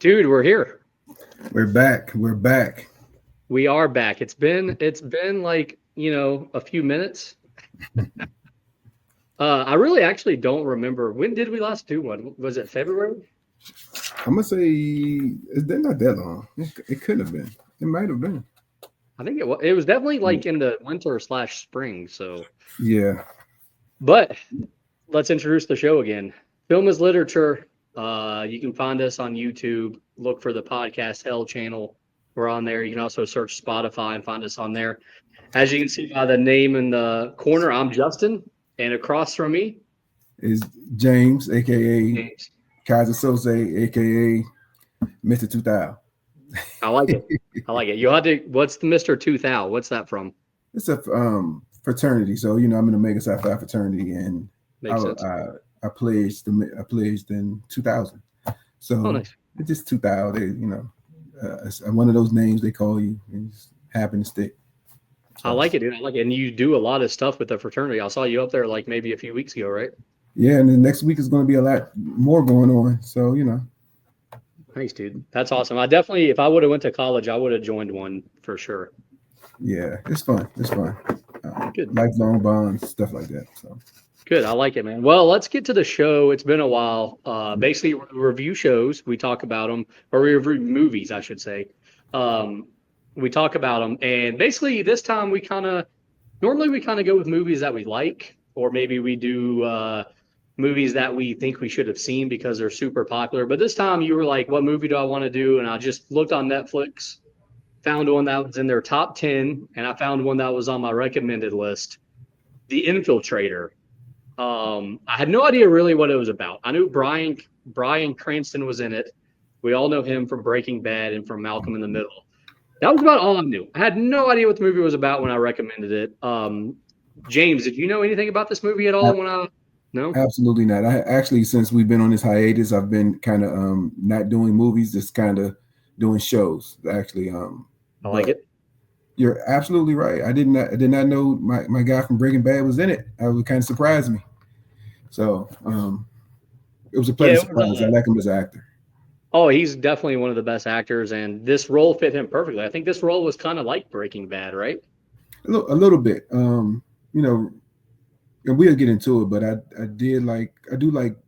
Dude, we're here. We're back. We're back. We are back. It's been like, a few minutes. I really actually don't remember. When did we last do one? Was it February? I'm gonna say it's been not that long. It could have been. It might have been. I think it was definitely like in the winter/spring. So, Yeah. but let's introduce the show again. Film is literature. You can find us on YouTube. Look for the podcast Hell channel. We're on there. You can also search Spotify and find us on there. As you can see by the name in the corner, I'm Justin, and across from me, Is James, aka James. Kaiser Sose, aka Mr. 2000. I like it. I like it. You had to. What's the Mister 2000? What's that from? It's a fraternity, so I'm in the Omega Psi Phi fraternity, and I Makes sense. I pledged in 2000. Oh, So nice. it's just 2000. It's one of those names they call you, and just happen to stick. I So like it, dude. I like it. And you do a lot of stuff with the fraternity. I saw you up there like maybe a few weeks ago, right? yeah, and the next week is going to be a lot more going on. So Nice, dude. That's awesome. I definitely, if I would have went to college, I would have joined one for sure. yeah, it's fun. It's fun. Good. Lifelong bonds, stuff like that. So Good. I like it, man. Well, let's get to the show. It's been a while. Basically, we review shows. We talk about them, or we review movies, I should say. Um, we talk about them, and basically, this time normally we kind of go with movies that we like, or maybe we do movies that we think we should have seen because they're super popular. But this time, you were like, "What movie do I want to do?" And I just looked on Netflix, found one that was in their top 10, and I found one that was on my recommended list, The Infiltrator. I had no idea really what it was about. I knew Bryan Cranston was in it. We all know him from Breaking Bad and from Malcolm in the Middle. That was about all I knew. I had no idea what the movie was about when I recommended it. James, did you know anything about this movie at all when I no? absolutely not. I actually, since we've been on this hiatus, I've been kind of not doing movies, just kind of doing shows. Actually, I like but it. you're absolutely right. I did not know my guy from Breaking Bad was in it. It kind of surprised me. So it was a Yeah, pleasant it was surprise. I like him as an actor. oh, he's definitely one of the best actors, and this role fit him perfectly. I think this role was kind of like Breaking Bad, right? A little bit. You know, and we'll get into it, but I do like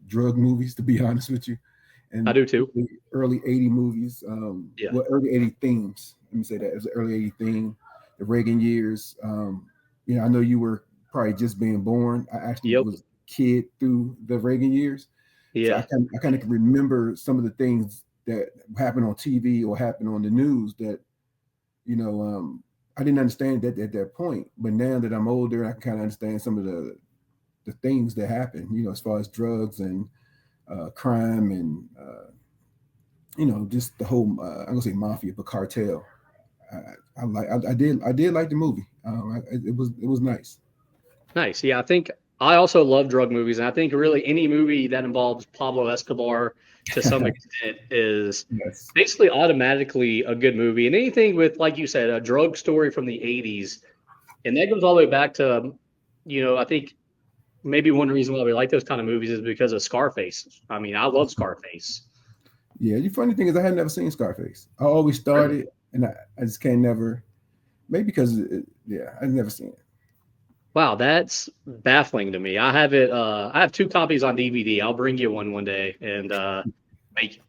drug movies, to be honest with you, I and do too. early 80 movies. Yeah. Early 80 themes. Let me say that it was an early 80 theme, the Reagan years. I know you were probably just being born. I actually Yep. was a kid through the Reagan years, so Yeah. I kind of remember some of the things that happened on TV or happened on the news that you know I didn't understand that at that point. But now that I'm older, I can kind of understand some of the things that happen. As far as drugs and crime and just the whole I'm gonna say mafia, but cartel. I did like the movie. It was nice. Nice. Yeah, I think I also love drug movies, and I think really any movie that involves Pablo Escobar to some extent is Yes. basically automatically a good movie. And anything with, like you said, a drug story from the 80s, and that goes all the way back to, I think maybe one reason why we like those kind of movies is because of Scarface. I mean, I love Scarface. Yeah. The funny thing is, I had never seen Scarface. I always Really? started, and I just can't never. Maybe because yeah, I've never seen it. Wow, that's baffling to me. I have two copies on DVD. I'll bring you one day and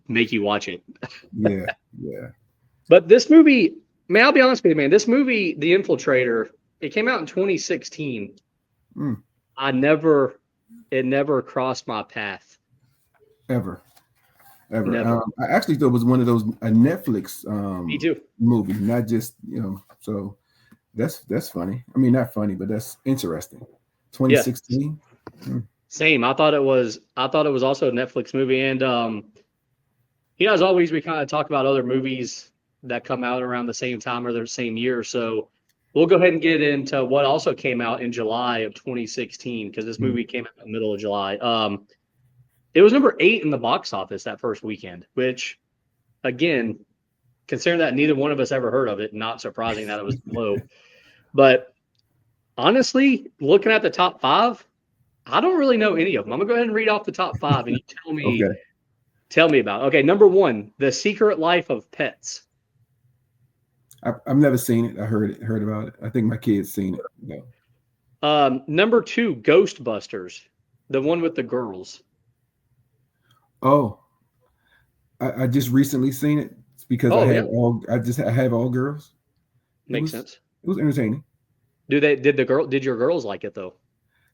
make you watch it. Yeah. Yeah. But this movie, man, I'll be honest with you, man. This movie, The Infiltrator, it came out in 2016. Mm, I never, it never crossed my path. ever. Ever. Never. I actually thought it was one of those a Netflix Me too. movie, not just So that's funny. I mean, not funny, but that's interesting. Yeah, 2016. same. I thought it was also a Netflix movie, and as always, we kind of talk about other movies that come out around the same time or the same year. So we'll go ahead and get into what also came out in July of 2016 because this movie came out in the middle of July. It was number 8 in the box office that first weekend, which again, considering that neither one of us ever heard of it, not surprising that it was low. But honestly, looking at the top 5, I don't really know any of them. I'm gonna go ahead and read off the top 5, and you tell me Okay. Tell me about it. Okay, number one, The Secret Life of Pets. I've never seen it. I heard about it. I think my kids seen it. No. Number two, Ghostbusters, the one with the girls. Oh, I just recently seen it because Oh yeah, I have all girls. It makes was sense. it was entertaining. Did your girls like it though?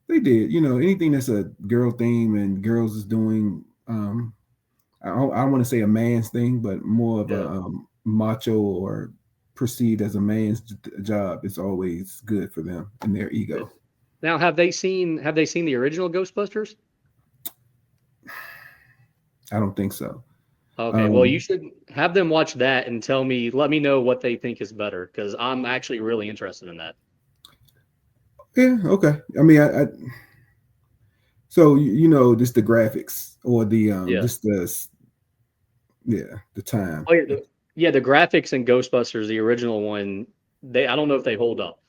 They did, anything that's a girl theme and girls is doing. I want to say a man's thing, but more of a Yeah. macho or perceived as a man's job. It's always good for them and their ego. Now, have they seen the original Ghostbusters? I don't think so. Okay, well, you Um, should have them watch that and let me know what they think is better because I'm actually really interested in that. yeah, okay. I mean, so just the graphics or the Yeah. just the time. Oh yeah, the graphics in Ghostbusters, the original one, I don't know if they hold up.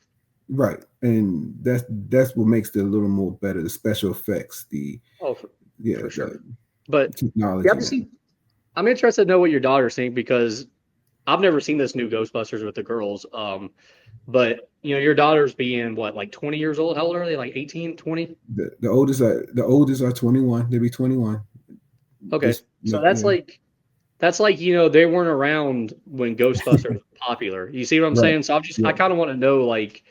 Right, and that's what makes it a little more better. The special effects, Oh, yeah, for the sure. But yeah, technology. I'm interested to know what your daughters think because I've never seen this new Ghostbusters with the girls. But your daughters being what, like 20 years old? How old are they? Like 18, 20? The oldest are 21. They'll be 21. Okay. This So yeah, that's like, they weren't around when Ghostbusters was popular. You see what I'm right, saying? So I yeah, kind of want to know like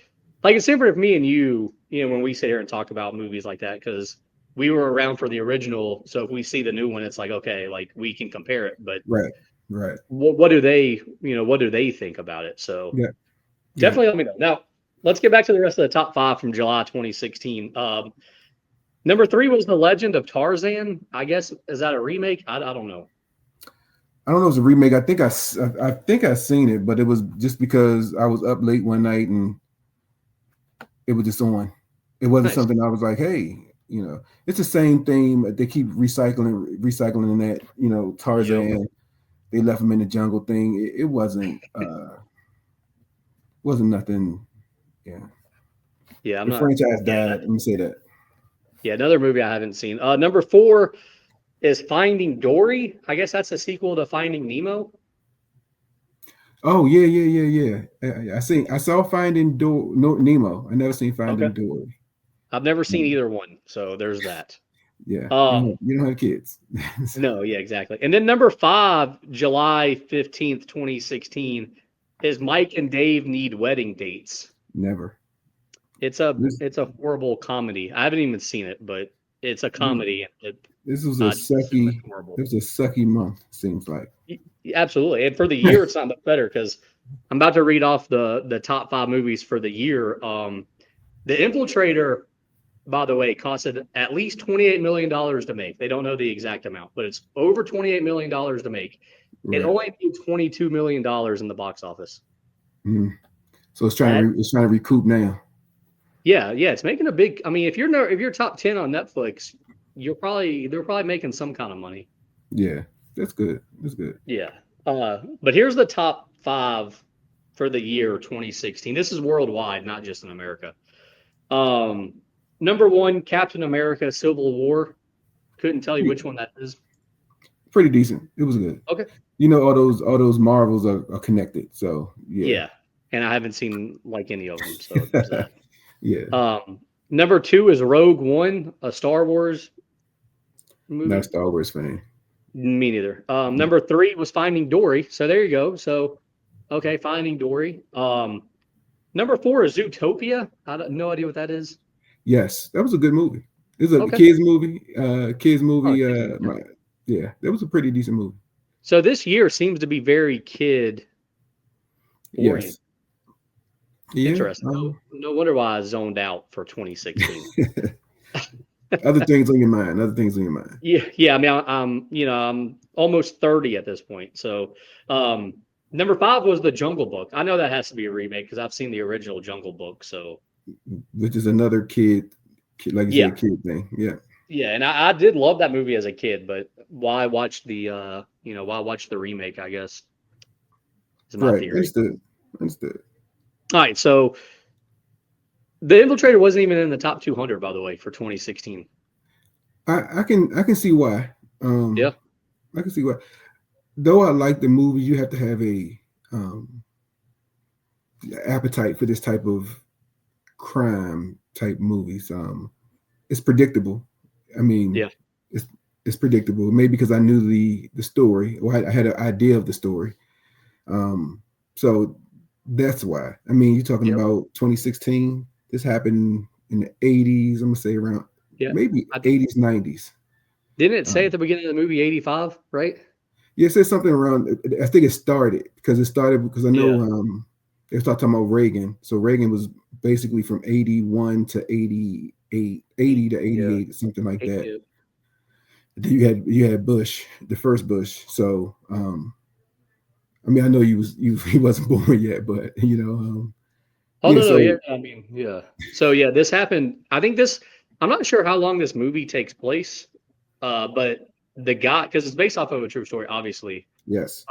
it's different if me and you, when we sit here and talk about movies like that, because we were around for the original. So if we see the new one, it's like, okay, like we can compare it. But right, right, what do they think about it? So yeah, yeah. definitely let me know. Now, let's get back to the rest of the top five from July 2016. Number three was The Legend of Tarzan. I guess, is that a remake? I don't know. I don't know if it's a remake. I think I seen it, but it was just because I was up late one night and it was just on. It wasn't Nice. something I was like, hey, it's the same theme. They keep recycling in that, Yep. Tarzan. They left him in the jungle thing. It wasn't nothing. Yeah, Yeah, I'm the not. franchise Yeah, died. Let me say that. yeah, another movie I haven't seen. Number four is Finding Dory. I guess that's a sequel to Finding Nemo. Oh yeah, yeah, yeah, yeah. I saw Finding Nemo. I never seen Okay. Finding Dory. I've never Yeah, seen either one, so there's that. yeah. Um, You don't have kids. no, yeah, exactly. And then number five, July 15th, 2016, is Mike and Dave Need Wedding Dates. Never. It's a This it's a horrible comedy. I haven't even seen it, but it's a comedy. this was a I just assume it's sucky. horrible. This was a sucky month. Seems like. Absolutely, and for the year, it's not much better because I'm about to read off the top five movies for the year. The Infiltrator, by the way, costed at least $28 million to make. They don't know the exact amount, but it's over $28 million to make. It Right. only made $22 million in the box office. Mhm. So That it's trying to recoup now. yeah, it's making a big. I mean, if you're top 10 on Netflix, they're probably making some kind of money. Yeah, that's good. That's good. Yeah. But here's the top five for the year 2016. This is worldwide, not just in America. Um, Number one, Captain America: Civil War. Couldn't tell you Pretty, which one that is. pretty decent. It was good. Okay. All those Marvels are connected. So yeah, Yeah, and I haven't seen like any of them, so there's that. yeah. Number two is Rogue One, a Star Wars Not a movie. Star Wars fan. Me neither. Yeah. Number three was Finding Dory. So there you go. So okay, Finding Dory. Number four is Zootopia. I don't no idea what that is. Yes, that was a good movie. It's a Okay. kids movie. Kids Oh, movie. kids movie. Okay. Yeah, that was a pretty decent movie. So this year seems to be very kid oriented. Yes. Yeah. Interesting. No wonder why I zoned out for 2016. Other things on your mind. Other things on your mind. Yeah. I mean, I'm almost 30 at this point. So, number five was The Jungle Book. I know that has to be a remake because I've seen the original Jungle Book. So, Which is another like you yeah, said, kid thing. Yeah. yeah. And I did love that movie as a kid, but why watch the remake? I guess is my Right. theory. Understood. Understood. All right. So, The Infiltrator wasn't even in the top 200, by the way, for 2016. I can see why. Yeah. I can see why. Though I like the movie, you have to have a um, appetite for this type of crime type movies. It's predictable. I mean, Yeah. it's it's predictable. Maybe because I knew the story, or I had an idea of the story. Um, so that's why. I mean, you're talking Yep. about 2016. This happened in the 80s. I'm gonna say around Yeah. maybe I, 80s, 90s. didn't it say at Um, the beginning of the movie 85, right? yeah, it says something around. I think it started because I Yeah. know they start talking about Reagan. So Reagan was basically from 81 to 88, 80 to Yeah. 88, something like that. Yeah. Then you had Bush, the first Bush. So I mean, I know he wasn't born yet, but Oh yeah. no, no, yeah. So I mean, yeah. So yeah, this happened. I think this. I'm not sure how long this movie takes place, but the guy, because it's based off of a true story, obviously. yes,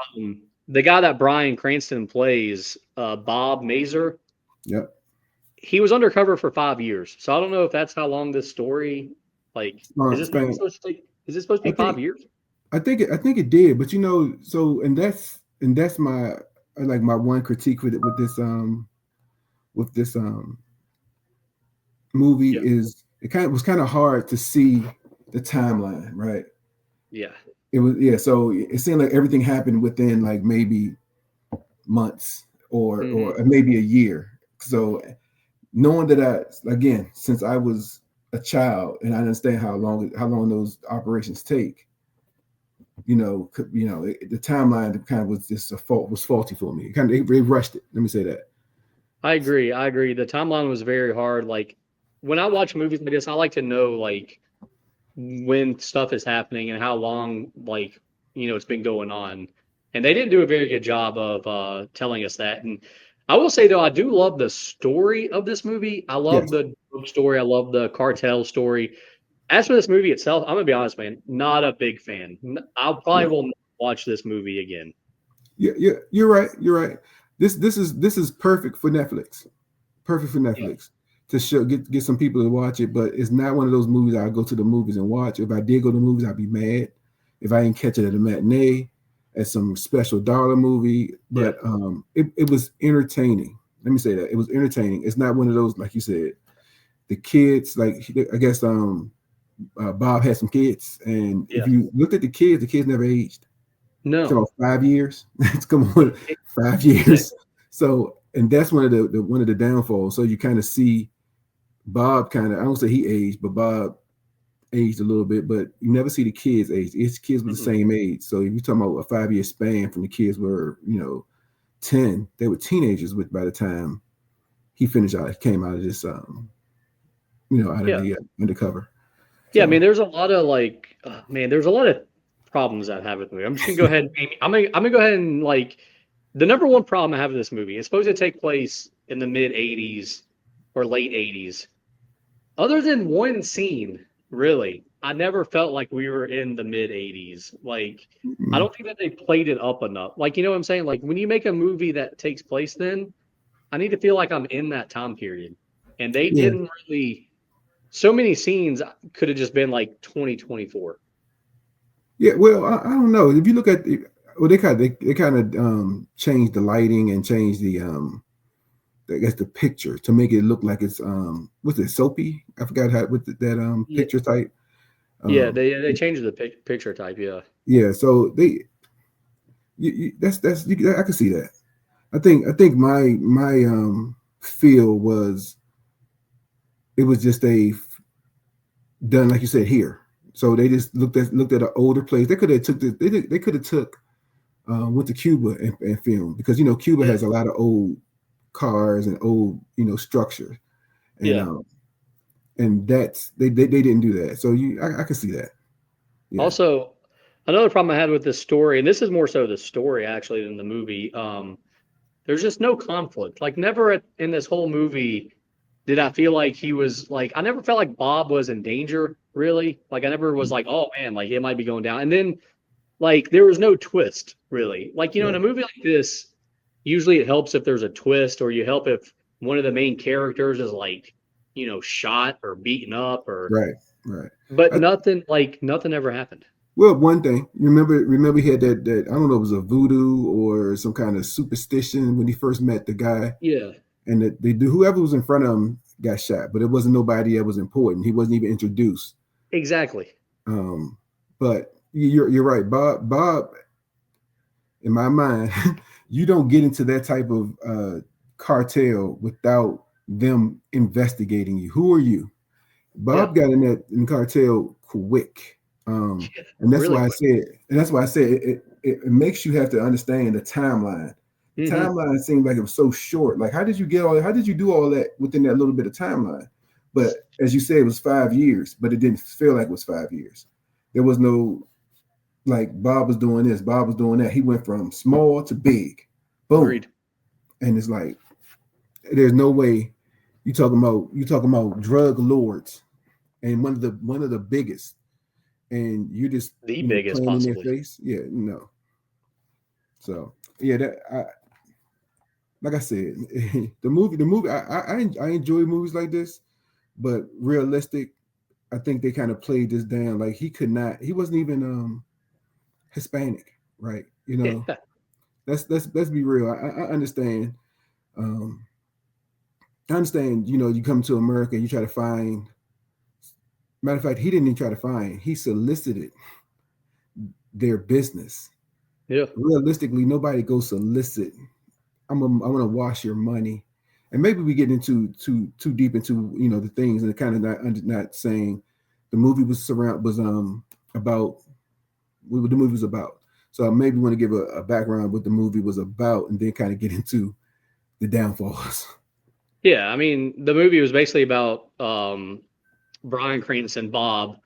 The guy that Bryan Cranston plays, Bob Mazer, yep. he was undercover for 5 years. So I don't know if that's how long this story, like, is this movie Span. supposed to take? Is this supposed to I be five think years? I think it did, but so and that's my like my one critique with this movie Yeah, is it was kind of hard to see the timeline, right? yeah. It was, yeah. So it seemed like everything happened within like maybe months or Hmm. maybe a year. So knowing that again, since I was a child and I understand how long those operations take, the timeline kind of was just was faulty for me. They rushed it. Let me say that. I agree. I agree. The timeline was very hard. Like when I watch movies like this, I like to know like when stuff is happening and how long it's been going on. And they didn't do a very good job of telling us that. And I will say though, I do love the story of this movie. I love Yes. the drug story. I love the cartel story. As for this movie itself, I'm gonna be honest, man, not a big fan. I'll probably Yeah. will not watch this movie again. Yeah. Yeah. You're right. You're right. This is perfect for Netflix. Perfect for Yeah. Netflix to show get some people to watch it. But it's not one of those movies I go to the movies and watch. If I did go to the movies, I'd be mad if I didn't catch it at a matinee, at some special dollar movie. Yeah. But it was entertaining. Let me say that it was entertaining. It's not one of those like you said. The kids, like I guess, Bob had some kids, and if Yeah. you looked at the kids never aged. No. So 5 years. It's come on, It- 5 years. So, and that's one of the downfalls. So you kind of see Bob kind of, I don't say he aged, but Bob aged a little bit, but you never see the kids age. His kids were the mm-mm. same age. So if you're talking about a 5 year span from the kids were, 10, they were teenagers with by the time he came out of this, out of Yeah. the undercover. Yeah, I mean, So there's a lot of man, there's a lot of problems I have with the movie. I'm just gonna go ahead. I'm gonna go ahead and the number one problem I have with this movie. It's supposed to take place in the mid '80s or late '80s. Other than one scene, really, I never felt like we were in the mid '80s. Like, I mm, don't think that they played it up enough. Like, you know what I'm saying? Like, when you make a movie that takes place then, I need to feel like I'm in that time period. And they yeah, didn't really. So many scenes could have just been like 2024. yeah. Well, I don't know. If you look at well, they kind of changed the lighting and changed the I guess the picture to make it look like it's what's it soapy? I forgot how with that Yeah, picture type. yeah, Um, they changed the picture type. Yeah, yeah, so I can see that. I think my feel was it was just done like you said here. So they just looked at an older place. They could have took they could have took went to Cuba and filmed because Cuba yeah, has a lot of old cars and old structure and yeah. um and that's they didn't do that. So I can see that. Yeah. Also, another problem I had with this story, and this is more so the story actually than the movie. There's just no conflict. Like, never in this whole movie did I feel like he was like. I never felt like Bob was in danger. Really, like I never was like, oh man, like it might be going down. And then like there was no twist really. Like in Right. a movie like this, usually it helps if there's a twist, or you help if one of the main characters is shot or beaten up or. Right. Right. But I, nothing ever happened. Well, one thing, remember he had that I don't know, it was a voodoo or some kind of superstition when he first met the guy, Yeah, and that they do whoever was in front of him got shot, but it wasn't nobody that was important. He wasn't even introduced. exactly. Um, but you're right, Bob. In my mind, you don't get into that type of cartel without them investigating you. Who are you? Yeah, Bob got in cartel quick, yeah, and that's really why I quick. said, it makes you have to understand the timeline. The Hmm. timeline seemed like it was so short. Like, how did you get all? How did you do all that within that little bit of timeline? But as you said, it was 5 years, but it didn't feel like it was 5 years. There was no like Bob was doing this, Bob was doing that. He went from small to big, boom, Agreed. and it's like there's no way you talking about drug lords and one of the biggest, and you just The biggest, playing in their possibly. face. Yeah, no. So yeah, that like I said, the movie. I enjoy movies like this, but realistic. I think they kind of played this down. Like he could not. He wasn't even Hispanic, right? Yeah, Let's be real. I understand. Um, I understand. You come to America and you try to find. Matter of fact, he didn't even try to find. He solicited their business. yeah, Realistically, nobody goes solicit. I want to wash your money, and maybe we get into too deep into the things and kind of not saying the movie was about what the movie was about. So I maybe want to give a background what the movie was about, and then kind of get into the downfalls. yeah. I mean, the movie was basically about Bryan Cranston, Bob.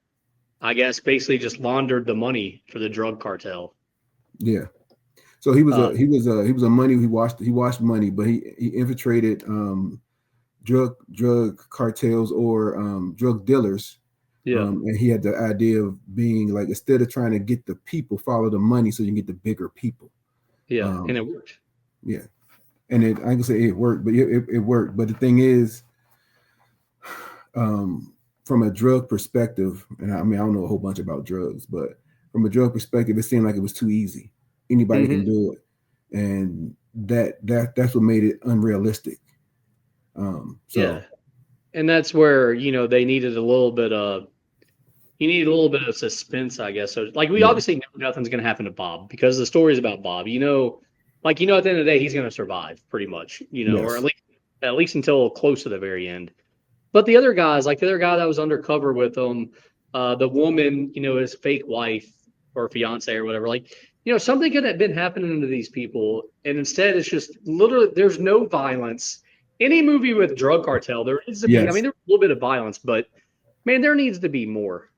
I guess basically just laundered the money for the drug cartel. Yeah. So he was Uh, a he was a money he washed money, but he infiltrated drug cartels or drug dealers. yeah, And he had the idea of being like instead of trying to get the people, follow the money so you can get the bigger people. yeah, and Um, it worked. yeah, and I can say it worked, but it worked. But the thing is, um, from a drug perspective, and I mean I don't know a whole bunch about drugs, but from a drug perspective, it seemed like it was too easy. Anybody can Hmm. do it, and that's what made it unrealistic. Yeah, So and that's where they needed a little bit of you need a little bit of suspense, I guess. So, like, we yeah, obviously know nothing's going to happen to Bob because the story's about Bob. Like at the end of the day, he's going to survive pretty much. Or yes, at least until close to the very end. But the other guys, like the other guy that was undercover with him, the woman, his fake wife or fiance or whatever, like, something could have been happening to these people. And instead, it's just literally, there's no violence. Any movie with drug cartel, there needs to be, I yes. mean, there's a little bit of violence, but man, there needs to be more.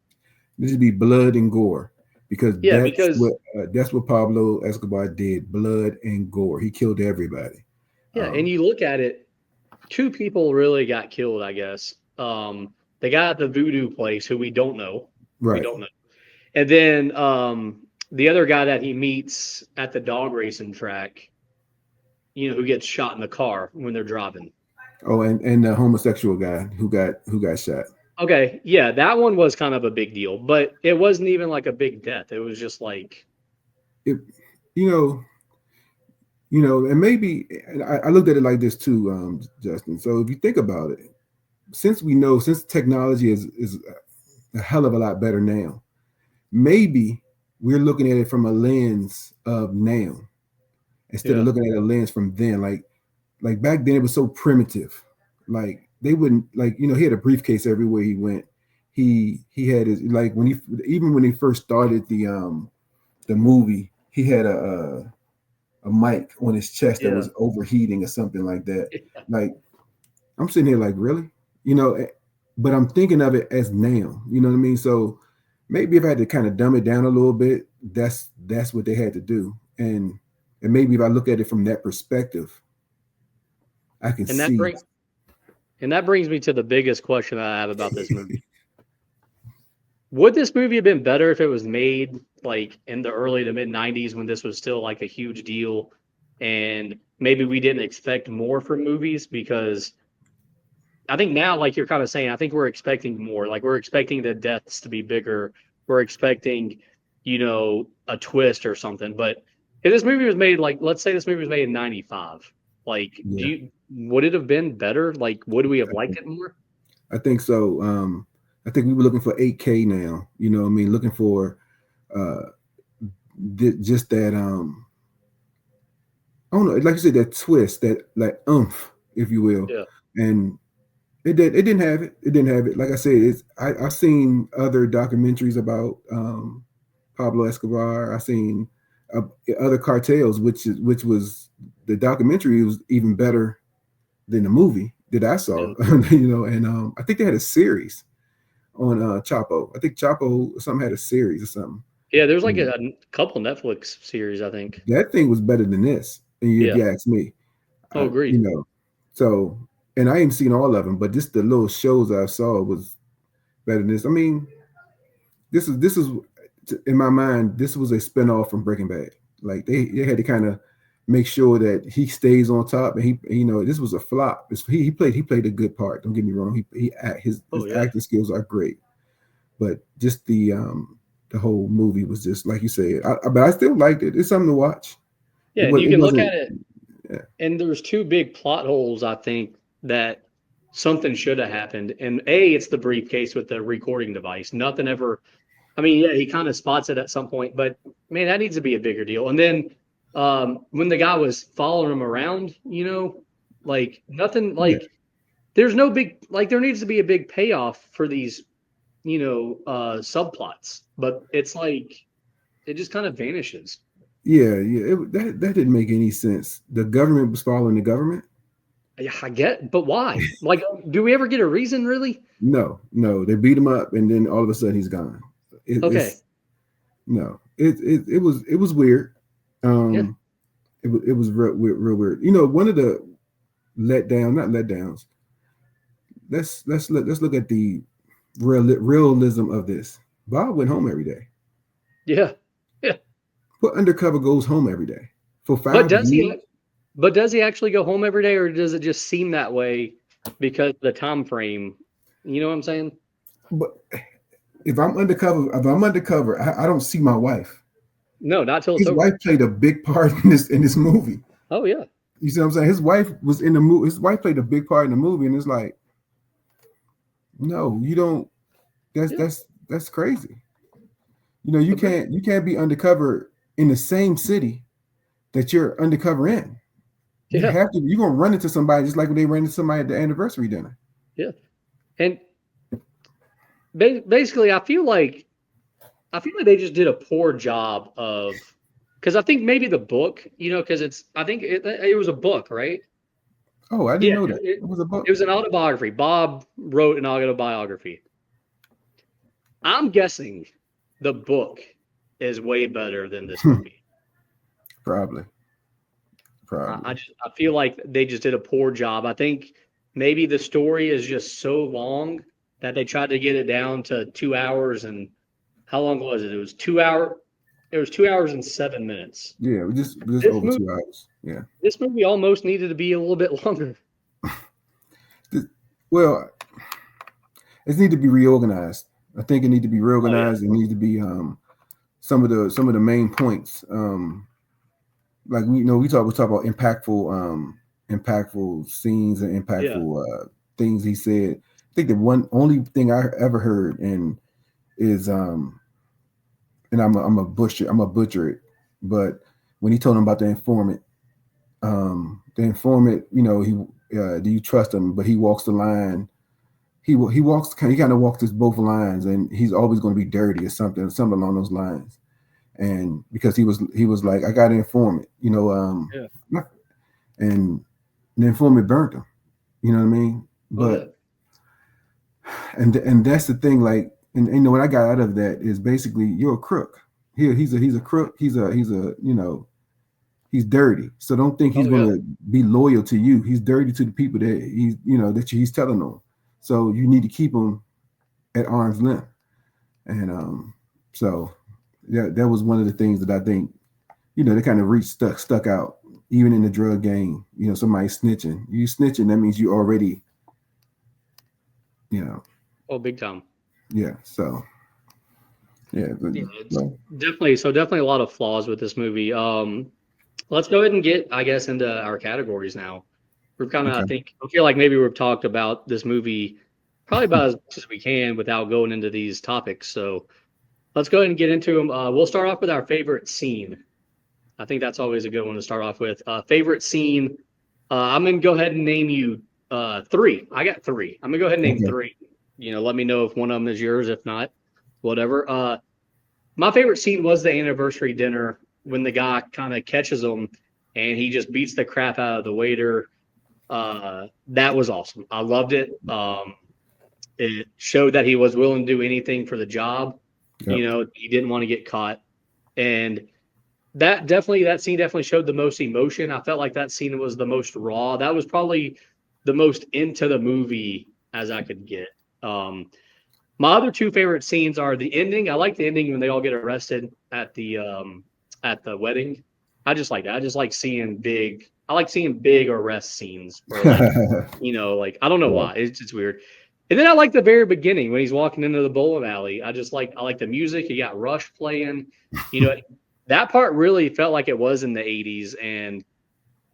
This would be blood and gore because Yeah, that's because, what that's what Pablo Escobar did. Blood and gore. He killed everybody. yeah, and Um, you look at it, two people really got killed, I guess. The guy at the voodoo place who we don't know. We right. don't know. And then the other guy that he meets at the dog racing track, who gets shot in the car when they're driving. Oh, and the homosexual guy who got shot. Okay, yeah, that one was kind of a big deal, but it wasn't even like a big death. It was just like, It, you know, and maybe and I looked at it like this too, Justin. So if you think about it, since technology is a hell of a lot better now, maybe we're looking at it from a lens of now instead of yeah, looking at a lens from then. Like back then it was so primitive. Like they wouldn't like he had a briefcase everywhere he went. He had his like when he even when he first started the movie, he had a mic on his chest that yeah. was overheating or something like that. Like I'm sitting here like really, you know, eh, but I'm thinking of it as now. You know what I mean? So maybe if I had to kind of dumb it down a little bit, that's what they had to do. And maybe if I look at it from that perspective, I can And that see. bring and that brings me to the biggest question that I have about this movie. Would this movie have been better if it was made like in the early to mid 90s when this was still like a huge deal and maybe we didn't expect more from movies? Because I think now, like you're kind of saying, I think we're expecting more. Like we're expecting the deaths to be bigger. We're expecting, a twist or something. But if this movie was made, like, let's say this movie was made in '95, like, Yeah, would it have been better? Like, would we have liked it more? I think so. I think we were looking for 8K now. You know what I mean? Looking for uh just that I don't know, like you said, that twist, that like oomph, if you will. Yeah. And it didn't have it. It didn't have it. Like I said, I've seen other documentaries about Pablo Escobar. I've seen uh, other cartels, which was the documentary was even better than the movie that I saw. Yeah. And I think they had a series on Chapo. I think Chapo something had a series or something. Yeah, there's like And a couple Netflix series, I think. that thing was better than this, if Yeah. you ask me. Oh, agreed. So, and I ain't seen all of them, but just the little shows I saw was better than this. I mean, this is in my mind, this was a spinoff from Breaking Bad. Like they had to kind of make sure that he stays on top, and this was a flop. He played a good part. Don't get me wrong. His Oh, yeah. acting skills are great, but just the whole movie was just like you said. But I still liked it. It's something to watch. Yeah, and you It can look wasn't. at it, Yeah, and there's two big plot holes, I think, that something should have happened. And A, it's the briefcase with the recording device. Nothing ever, I mean, yeah, he kind of spots it at some point, but man, that needs to be a bigger deal. And then when the guy was following him around, like nothing, yeah, like there's no big, like there needs to be a big payoff for these, subplots, but it's like it just kind of vanishes. yeah. That didn't make any sense. The government was following the government. Yeah, I get, but why? Like, do we ever get a reason, really? No, no, they beat him up, and then all of a sudden he's gone. Okay, It's no, it was weird. yeah, Um, it was real weird. One of the not letdowns. Let's look at the realism of this. Bob went home every day. yeah, yeah. What undercover goes home every day for But 5 years? does he actually go home every day, or does it just seem that way because the time frame? You know what I'm saying? But if I'm undercover, I don't see my wife. No, not till it's His over. wife played a big part in this movie. Oh yeah, You see what I'm saying? His wife was in the movie. His wife played a big part in the movie, and it's like, no, you don't. That's yeah, that's that's crazy. You agreed. can't be undercover in the same city that you're undercover in. You Yeah, have to. You're gonna run into somebody just like when they ran into somebody at the anniversary dinner. yeah. And basically, I feel like they just did a poor job of because I think maybe the book, because I think it was a book, right? Oh, I didn't Yeah, know that. it, It was a it book. was an autobiography. Bob wrote an autobiography. I'm guessing the book is way better than this movie. Probably, I probably. just I feel like they just did a poor job. I think maybe the story is just so long that they tried to get it down to 2 hours and how long was it? It was 2 hour. It was 2 hours and 7 minutes. Yeah, just This over movie, 2 hours. Yeah. this movie almost needed to be a little bit longer. Th- Well, it needs to be reorganized. I think it needs to be Oh yeah, reorganized. It needs to be some of the main points. Like we talk about impactful scenes and yeah. impactful things he said. I think the one only thing I ever heard and is and I'm a butcher it, but when he told him about the informant, do you trust him? But he walks the line. He kind of walks his both lines, and he's always going to be dirty or something along those lines. And because he was like, I got an informant, Yeah. and the informant burnt him. You know what I mean? Oh yeah. But and that's the thing. Like, and what I got out of that is basically you're a crook. He's a crook. He's dirty. So don't think he's Oh going yeah. to be loyal to you. He's dirty to the people that he's telling on. So you need to keep him at arm's length. And so yeah, that was one of the things that I think they kind of stuck out even in the drug game. Somebody snitching. You snitching, that means you already, you know, Oh, big time. yeah. So Yeah, but, Yeah, it's well, definitely a lot of flaws with this movie. Let's go ahead and get, I guess, into our categories now. We've kind of, okay. I feel like maybe we've talked about this movie probably about as much as we can without going into these topics. So let's go ahead and get into them. We'll start off with our favorite scene. I think that's always a good one to start off with. Favorite scene. I'm gonna go ahead and name you three. I got three. I'm gonna go ahead and name Okay. three. Let me know if one of them is yours. If not, whatever. My favorite scene was the anniversary dinner when the guy kind of catches him and he just beats the crap out of the waiter. That was awesome. I loved it. It showed that he was willing to do anything for the job. Yep. He didn't want to get caught, and that scene definitely showed the most emotion. I felt like that scene was the most raw. That was probably the most into the movie as I could get. Um, my other two favorite scenes are the ending. I like the ending when they all get arrested at the wedding. I just like that. I just like seeing big. I like seeing big arrest scenes or like I don't know Right. why. It's weird. And then I like the very beginning when he's walking into the bowling alley. I like the music. You got Rush playing. You know, that part really felt like it was in the 80s. And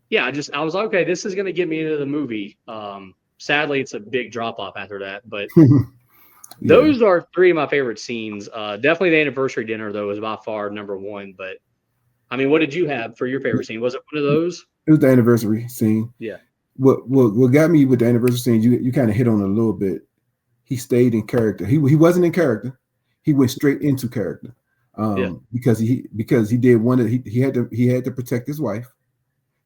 yeah, I was like, okay, this is gonna get me into the movie. Sadly it's a big drop off after that, but Yeah. those are three of my favorite scenes. Definitely the anniversary dinner though was by far number one. But I mean, what did you have for your favorite scene? Was it one of those? It was the anniversary scene. Yeah. What got me with the anniversary scene, you kind of hit on it a little bit. He stayed in character. He wasn't in character. He went straight into character. Yeah. Because he did one of he had to protect his wife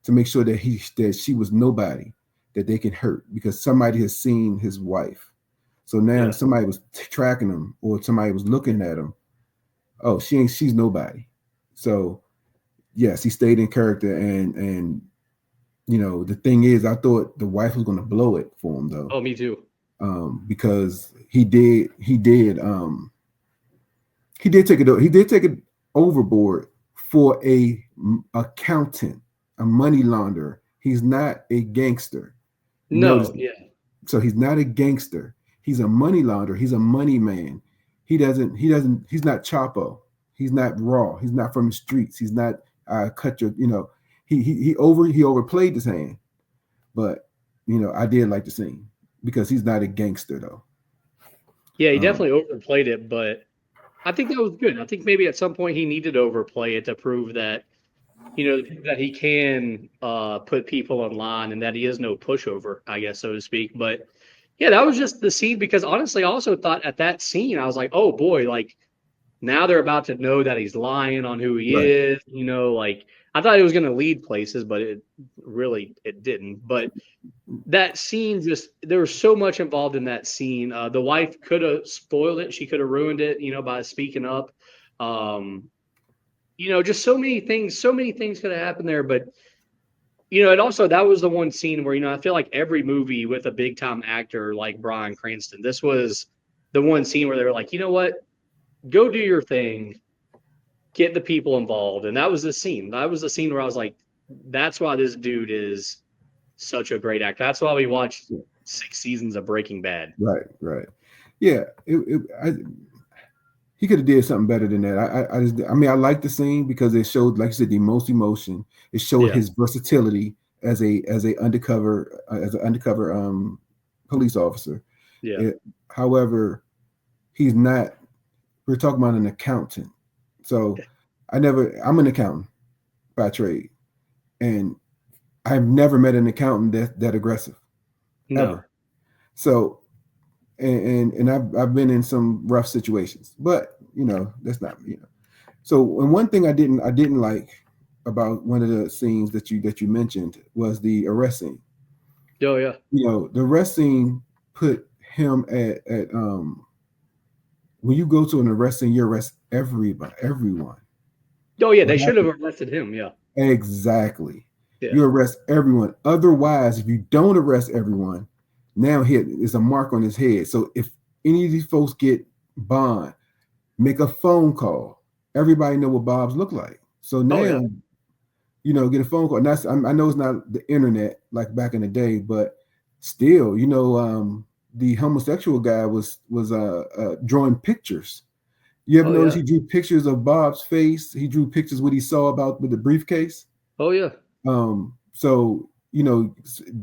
to make sure that she was nobody that they can hurt because somebody has seen his wife. So now Yeah. if somebody was tracking him or somebody was looking at him, oh, she's nobody. So yes, he stayed in character and the thing is, I thought the wife was going to blow it for him though, Oh, me too. because he did take it overboard for a accountant, a money launderer. He's not a gangster. You notice, No, yeah. so he's not a gangster. He's a money launderer. He's a money man. He's not Chapo. He's not raw. He's not from the streets. He's not cut your, he overplayed his hand. But I did like the scene because he's not a gangster though. Yeah, he Um, definitely overplayed it, but I think that was good. I think maybe at some point he needed to overplay it to prove that, that he can put people in line and that he is no pushover, I guess, so to speak. But yeah, that was just the scene because honestly, I also thought at that scene, I was like, oh boy, like now they're about to know that he's lying on who he right. is, like I thought it was going to lead places, but it didn't. But that scene just there was so much involved in that scene. The wife could have spoiled it. She could have ruined it, by speaking up. Um, just so many things could have happened there. But it also that was the one scene where I feel like every movie with a big time actor like Bryan Cranston, this was the one scene where they were like, you know what, go do your thing, get the people involved, and that was the scene. That was the scene where I was like, that's why this dude is such a great actor. That's why we watched 6 seasons of Breaking Bad. Right. Yeah, he could have did something better than that. I mean, I like the scene because it showed, like you said, the most emotion. It showed Yeah, his versatility as an undercover police officer. yeah, However, he's not. We're talking about an accountant. So I'm an accountant by trade, and I've never met an accountant that aggressive no, ever. So and I've been in some rough situations, but that's not. So, and one thing I didn't like about one of the scenes that you mentioned was the arrest scene. oh yeah, The arrest scene put him at when you go to an arrest scene, you arrest everyone. oh yeah. What They should have happened? arrested him. Yeah, Exactly. yeah, You arrest everyone. Otherwise, if you don't arrest everyone, now here is a mark on his head. So if any of these folks get bond, make a phone call. Everybody know what Bob's look like. So oh now, yeah, get a phone call. And I know it's not the internet like back in the day, but still, the homosexual guy was drawing pictures, You ever Oh notice yeah. he drew pictures of Bob's face? He drew pictures what he saw about with the briefcase. Oh yeah. So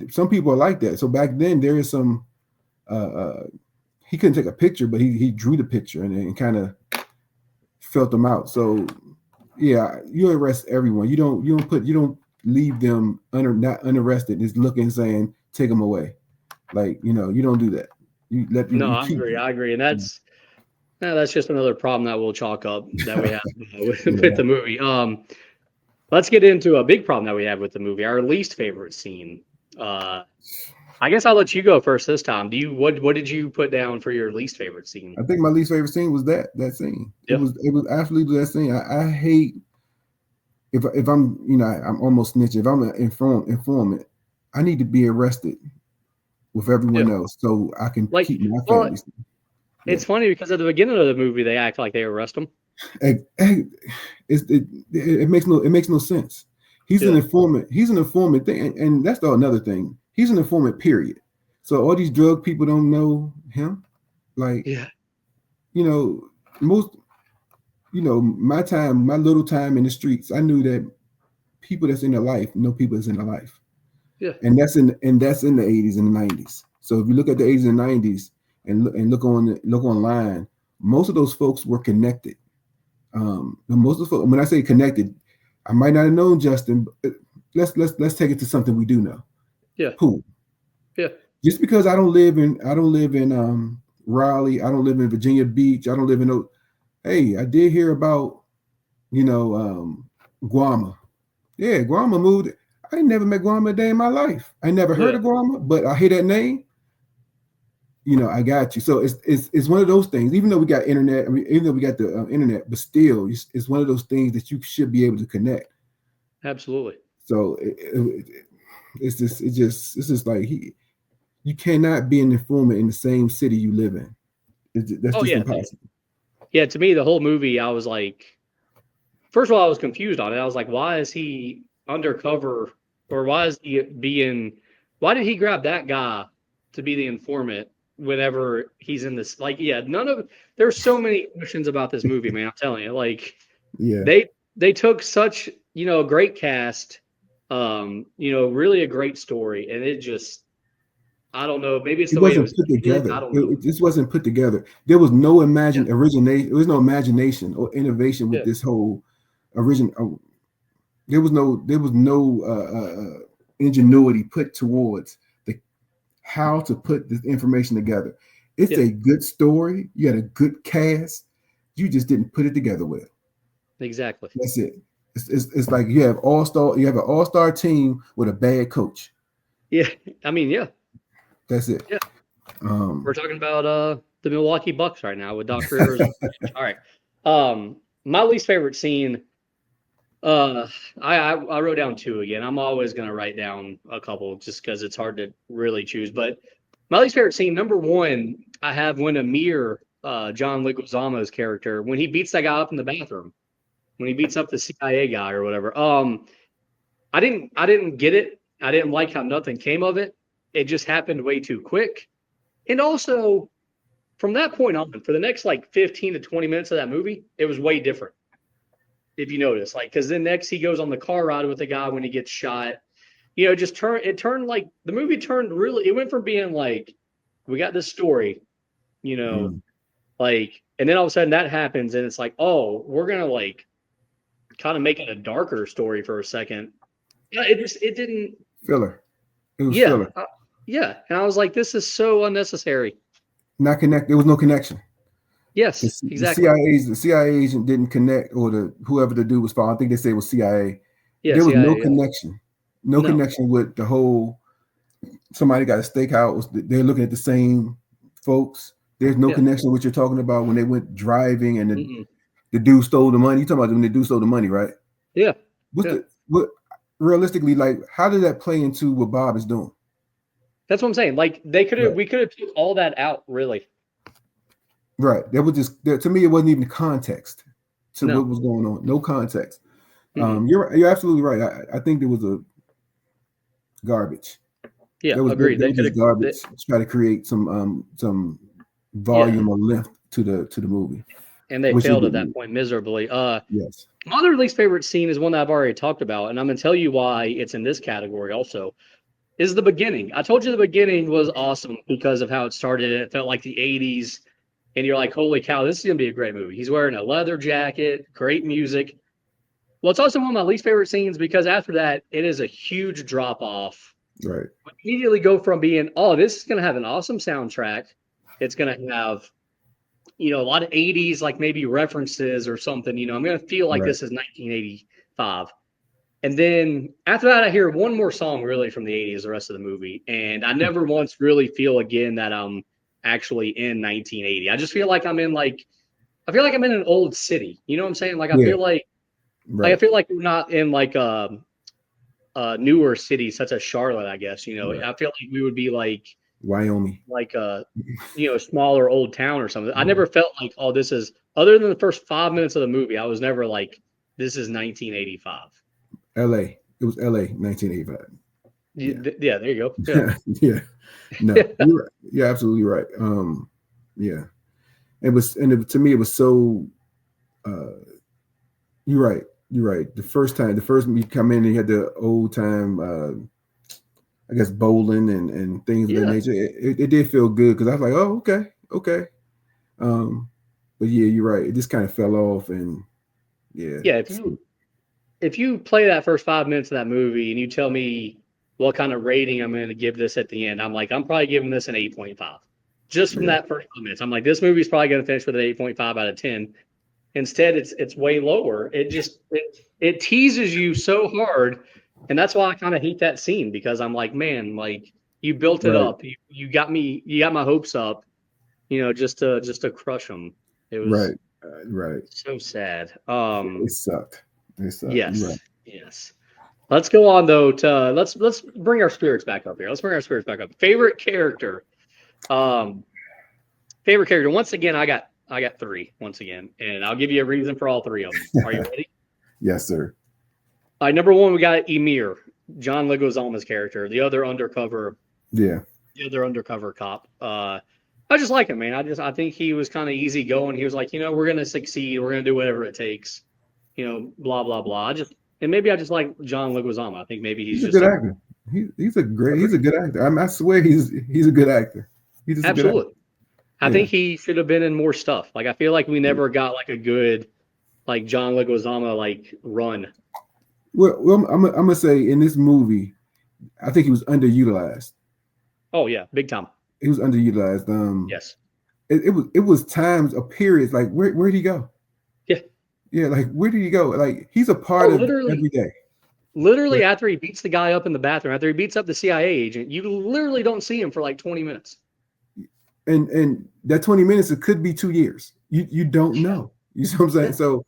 some people are like that. So back then there is some. Uh, he couldn't take a picture, but he drew the picture and kind of felt them out. So yeah, you arrest everyone. You don't leave them not unarrested. Just looking saying take them away. Like you don't do that. No, You I keep agree. them. I agree, and that's just another problem that we'll chalk up that we have with Yeah, the movie. Let's get into a big problem that we have with the movie. Our least favorite scene. Uh, I guess I'll let you go first this time. Do you what did you put down for your least favorite scene? I think my least favorite scene was that scene. Yeah. It was absolutely that scene. I hate if I'm I'm almost snitching. If I'm an informant, I need to be arrested with Yeah. everyone else so I can Like, keep my well, family. Yeah, it's funny because at the beginning of the movie, they act like they arrest him. it, it makes no sense. He's an Yeah. informant. He's an informant thing, and that's another thing. He's an informant. Period. So all these drug people don't know him. Like Yeah. you know, most my little time in the streets, I knew that people that's in their life know people that's in their life, Yeah. and that's in the 80s and the 90s. So if you look at the 80s and 90s and look online, most of those folks were connected. Most of the folks, when I say connected, I might not have known Justin. But let's take it to something we do know. Yeah. Pool. Yeah. Just because I don't live in Raleigh, I don't live in Virginia Beach, I don't live in. Hey, I did hear about Guama. Yeah, Guama moved. I never met Guama a day in my life. I never heard Yeah. of Guama, but I hear that name. I got you. So it's one of those things. Even though we got internet, I mean, even though we got the internet, but still, it's one of those things that you should be able to connect. Absolutely. So it's just like you cannot be an informant in the same city you live in. That's Oh just yeah. impossible. Yeah. To me, the whole movie, I was like, first of all, I was confused on it. I was like, why is he undercover, or why did he grab that guy to be the informant whenever he's in this? Like, yeah, there's so many questions about this movie, man. I'm telling you, like, Yeah, they took such, a great cast, really a great story, and it just, I don't know, maybe it's it the way it wasn't was put edited. together. I don't know. It just wasn't put together. There was no Yeah, origination. There was no imagination or innovation with yeah, this whole origin. There was no ingenuity put towards the how to put this information together. It's yeah, a good story. You had a good cast. You just didn't put it together well. exactly. That's it. It's like you have all star. You have an all star team with a bad coach. Yeah, I mean, yeah, That's it. yeah. We're Um, talking about the Milwaukee Bucks right now with Doc Rivers. All right. My least favorite scene. I wrote down two again. I'm always gonna write down a couple just because it's hard to really choose. But my least favorite scene, number one, I have when Amir, John Leguizamo's character, when he beats that guy up in the bathroom, when he beats up the CIA guy or whatever. I didn't get it. I didn't like how nothing came of it. It just happened way too quick. And also, from that point on, for the next like 15 to 20 minutes of that movie, it was way different. If you notice, like, because then next he goes on the car ride with the guy when he gets shot. It turned like the movie turned really, it went from being like, we got this story, you know, mm, like, and then all of a sudden that happens and it's like, oh, we're going to like kind of make it a darker story for a second. Yeah, it didn't, filler. It was yeah, filler. yeah. And I was like, this is so unnecessary. Not connect. There was no connection. Yes, The exactly. CIA agent didn't connect, or the whoever the dude was following. I think they said it was CIA. Yeah, There was no CIA, yeah. connection. No No. connection with the whole. Somebody got a steakhouse. They're looking at the same folks. There's no Yeah. connection with what you're talking about when they went driving and Mm-mm. the dude stole the money. You talking about when the dude stole the money, right? Yeah. What's Yeah. the what? Realistically, like, how did that play into what Bob is doing? That's what I'm saying. Like Right. we could have took all that out, really. Right. That was just to me. It wasn't even context to No. what was going on. No context. Mm-mm. You're absolutely right. I think there was a garbage. Yeah, There agreed. They was could just have. garbage to try to create some Yeah, volume or length to the movie. and they Which he failed at that didn't. point miserably. Yes. My other least favorite scene is one that I've already talked about, and I'm gonna tell you why it's in this category also. Is the beginning. I told you the beginning was awesome because of how it started. It felt like the 80s, and you're like, holy cow, this is gonna be a great movie. He's wearing a leather jacket, great music. Well, it's also one of my least favorite scenes because after that, it is a huge drop off. Right. We immediately go from being, oh, this is gonna have an awesome soundtrack. It's gonna have a lot of 80s, like maybe references or something. I'm going to feel like Right. this is 1985. And then after that, I hear one more song really from the 80s, the rest of the movie. And I never once really feel again that I'm actually in 1980. I just feel like I feel like I'm in an old city. You know what I'm saying? Like, Yeah. I Right. feel like we're not in like a newer city such as Charlotte, I guess. Right. I feel like we would be Wyoming. like a smaller old town or something. I never felt like, oh, this is other than the first 5 minutes of the movie. I was never like, this is 1985. L.A. It was L.A. 1985. Yeah. Yeah, there you go. Yeah. No, Yeah, you're right. You're absolutely right. Yeah. To me, it was so. Uh, you're right. You're right. The first you come in and you had the old time. I guess bowling and things of that yeah, nature. It did feel good because I was like, oh, okay, okay. Um, but yeah, you're right. It just kind of fell off, and yeah. yeah. If you play that first 5 minutes of that movie and you tell me what kind of rating I'm going to give this at the end, I'm like, I'm probably giving this an 8.5. Just from Yeah. that first 5 minutes, I'm like, this movie's probably going to finish with an 8.5 out of 10. Instead, it's way lower. It teases you so hard, and that's why I kind of hate that scene because I'm like, man, like you built it Right. up, you got my hopes up, just to crush them. It was Right. Right. so sad. It sucked. It sucked. You're right. Yes, yes. Let's go on though to let's bring our spirits back up here. Let's bring our spirits back up. Favorite character. Um, favorite character. Once again, I got three once again, and I'll give you a reason for all three of them. Are you ready? Yes, sir. All right, number one, we got Emir, John Leguizamo's character, Yeah. the other undercover cop. I just like him, man. I think he was kind of easy going. He was like, we're gonna succeed. We're gonna do whatever it takes. Blah blah blah. And maybe I just like John Leguizamo. I think maybe he's He's a just good actor. He's a good actor. I swear he's a good actor. He's just a good actor. absolutely. I Yeah. think he should have been in more stuff. Like I feel like we never got like a good like John Leguizamo like run. Well, I'm gonna say in this movie, I think he was underutilized. Oh yeah, big time. He was underutilized. Yes. It was times of periods like where'd he go? Yeah. Yeah, like where did he go? Like he's a Oh, part of every day. literally Right. after he beats the guy up in the bathroom, after he beats up the CIA agent, you literally don't see him for like 20 minutes. And that 20 minutes, it could be 2 years. You don't know. You see what I'm saying? Yeah. So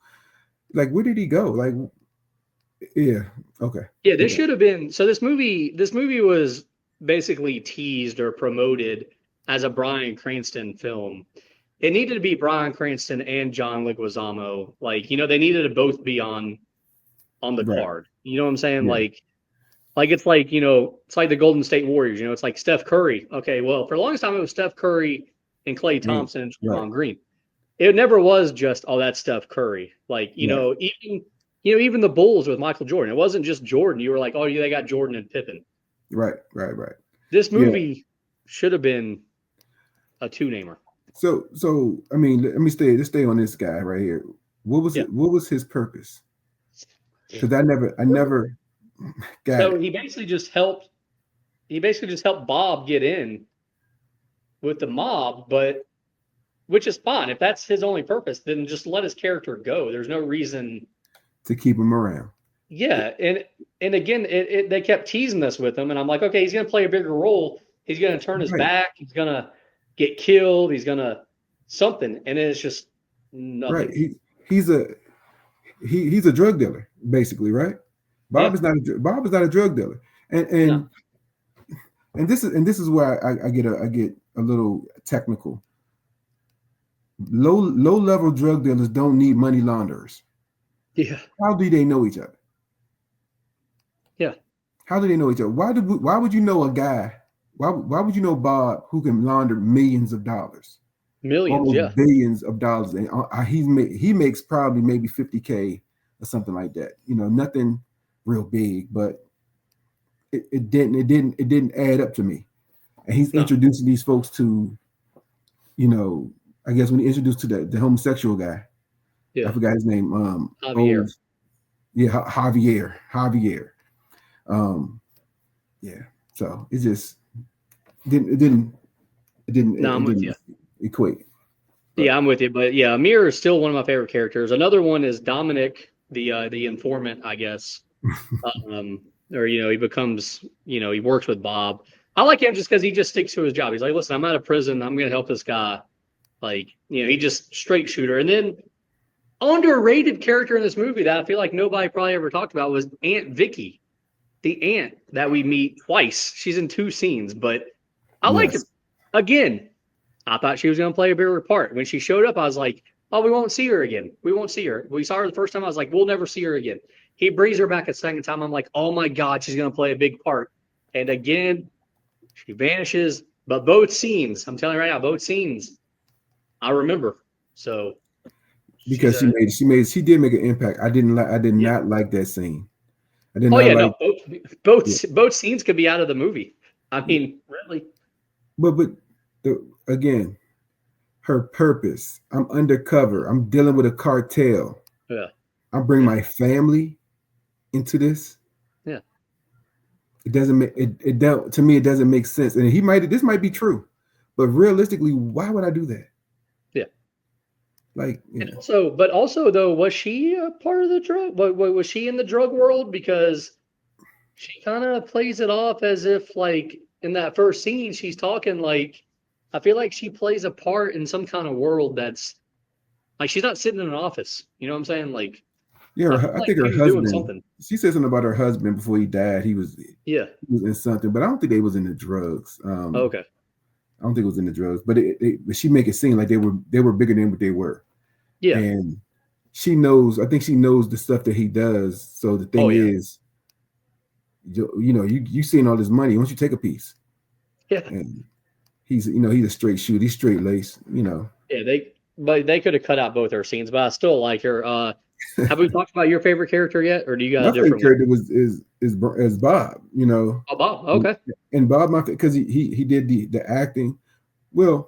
like where did he go? Like yeah, okay. Yeah, this Okay. should have been so this movie was basically teased or promoted as a Bryan Cranston film. It needed to be Bryan Cranston and John Leguizamo. Like, they needed to both be on the Right. card. You know what I'm saying? Yeah. Like it's like the Golden State Warriors, it's like Steph Curry. Okay, well, for the longest time it was Steph Curry and Klay Yeah. Thompson and Right. Draymond Green. It never was just, oh, that's Steph Curry. Like, Right. even the Bulls with Michael Jordan. It wasn't just Jordan. You were like, oh, yeah, they got Jordan and Pippen. Right. Right. Right. This Yeah. movie should have been a two-namer. So I mean, let's stay on this guy right here. What was his purpose? Because I never got So it. he basically just helped Bob get in with the mob, but which is fine. If that's his only purpose, then just let his character go. There's no reason To keep him around. Yeah, and again, they kept teasing us with him, and I'm like, okay, he's gonna play a bigger role. He's gonna turn his Right. back. He's gonna get killed. He's gonna something, and then it's just nothing. Right. He's a drug dealer, basically, right? Bob is not a drug dealer. And No. this is where I get a little technical. Low level drug dealers don't need money launderers. Yeah, How do they know each other? yeah, How do they know each other? Why would you know a guy? Why would you know Bob who can launder millions of dollars? Millions, almost yeah. billions of dollars, and he makes probably maybe 50K or something like that. Nothing real big, but it didn't add up to me. And he's No, introducing these folks to, I guess when he introduced to the homosexual guy, I yeah. forgot his name. Oh, Javier. yeah, Javier. Um, yeah. So it just didn't, it didn't, it didn't, No, it I'm with you. didn't equate. Yeah, But I'm with you. But yeah, Amir is still one of my favorite characters. Another one is Dominic, the informant, I guess. Or he becomes, he works with Bob. I like him just because he just sticks to his job. He's like, listen, I'm out of prison. I'm gonna help this guy. Like, he just straight shooter. And then underrated character in this movie that I feel like nobody probably ever talked about was Aunt Vicky, the aunt that we meet twice. She's in two scenes, but I like it. yes, Again, I thought she was going to play a bigger part. When she showed up, I was like, oh, we won't see her again. We won't see her. We saw her the first time. I was like, we'll never see her again. He brings her back a second time. I'm like, oh my God, she's going to play a big part. And again, she vanishes. But both scenes, I'm telling you right now, both scenes, I remember. So she's because a, she did make an impact. I did yeah. not like that scene. I did Oh, not yeah, like. no, Yeah, both scenes could be out of the movie. I yeah. mean, really. But again, her purpose. I'm undercover. I'm dealing with a cartel. Yeah, I bring yeah, my family into this. yeah, It doesn't make it don't to me. It doesn't make sense. And this might be true, but realistically, why would I do that? yeah. Like, And also though, was she a part of the drug? Was she in the drug world? Because she kind of plays it off as if, like, in that first scene, she's talking like, I feel like she plays a part in some kind of world that's like she's not sitting in an office. You know what I'm saying? Like, yeah, I feel I like think her she was doing husband. something. She said something about her husband before he died. Yeah. He was in something, but I don't think they was in the drugs. Okay. I don't think it was in the drugs, but but she make it seem like they were bigger than what they were, Yeah. and she knows. I think she knows the stuff that he does. So the Oh thing yeah. is, you seeing all this money. Why don't you take a piece? Yeah. And he's a straight shoot. He's straight lace. Yeah. They could have cut out both her scenes, but I still like her. Have we talked about your favorite character yet, or do you got a My favorite different one? character is Bob. Oh, Bob. and, Okay. and Bob, because he did the acting. Well,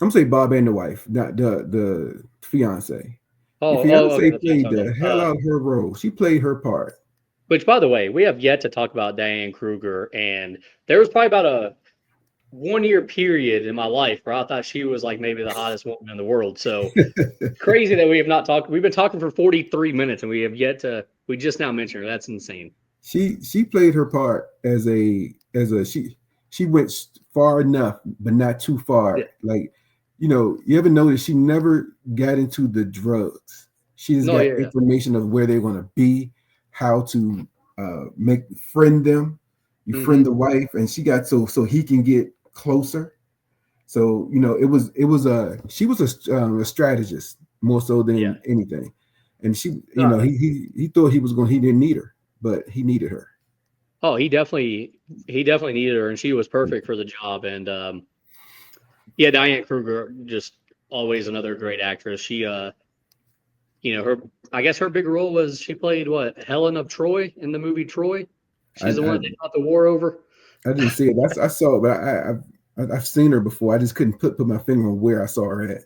I'm gonna say Bob and the wife, not the fiance. The Okay. fiance The fiance. played Okay. the hell out of her role. She played her part. Which, by the way, we have yet to talk about Diane Kruger, and there was probably about a 1 year period in my life where I thought she was like maybe the hottest woman in the world. So crazy that we have not talked. We've been talking for 43 minutes, and we have yet to. We just now mentioned her. That's insane. She played her part as a she went far enough, but not too Yeah. far. Like, you ever notice she never got into the drugs. She just No. got Yeah. Yeah. information of where they're gonna be, how to make friend them. You friend Mm-hmm. the wife, and she got so he can get closer. So it was she was a strategist more so Yeah. than anything, and she Uh, he thought he didn't need her, but he needed her. oh, he definitely needed her, and she was perfect for the job. And yeah, Diane Kruger, just always another great actress. She her I guess her big role was she played what, Helen of Troy in the movie Troy. I She's the one I, that they fought the war over. I didn't see it. I saw it, but I've seen her before. I just couldn't put my finger on where I saw her at.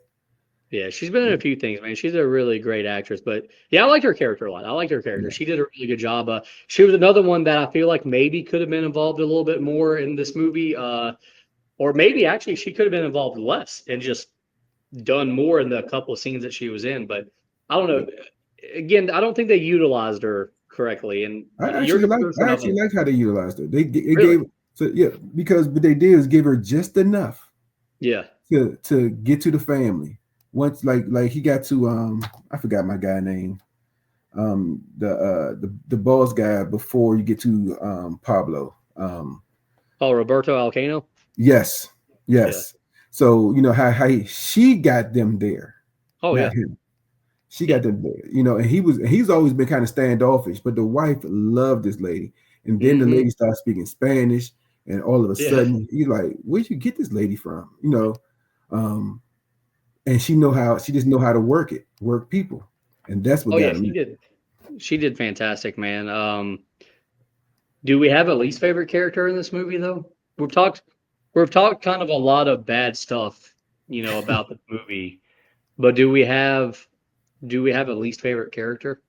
Yeah, she's been in a few things, man. She's a really great actress, but yeah, I liked her character a lot. I liked her character. Yeah, She did a really good job. She was another one that I feel like maybe could have been involved a little bit more in this movie, or maybe actually she could have been involved less and just done more in the couple of scenes that she was in. But I don't know. Again, I don't think they utilized her correctly. And you're the person I of actually a like how they utilized her. It really, gave so yeah because what they did is give her just enough yeah. to get to the family. Once like he got to I forgot my guy name, the boss guy before you get to Pablo. Oh, Roberto Alcano. Yes, Yeah. yes. So how she got them there, Oh not yeah. him. She Yeah. got them there, and he's always been kind of standoffish, but the wife loved this lady. And then the Mm-hmm. lady started speaking Spanish, and all of a Yeah. sudden he's like, "Where'd you get this lady from?" and she just know how to work people, and that's what Oh yeah, got me. she did fantastic, man. Do we have a least favorite character in this movie though? We've talked we've talked kind of a lot of bad stuff, about the movie, but do we have a least favorite character?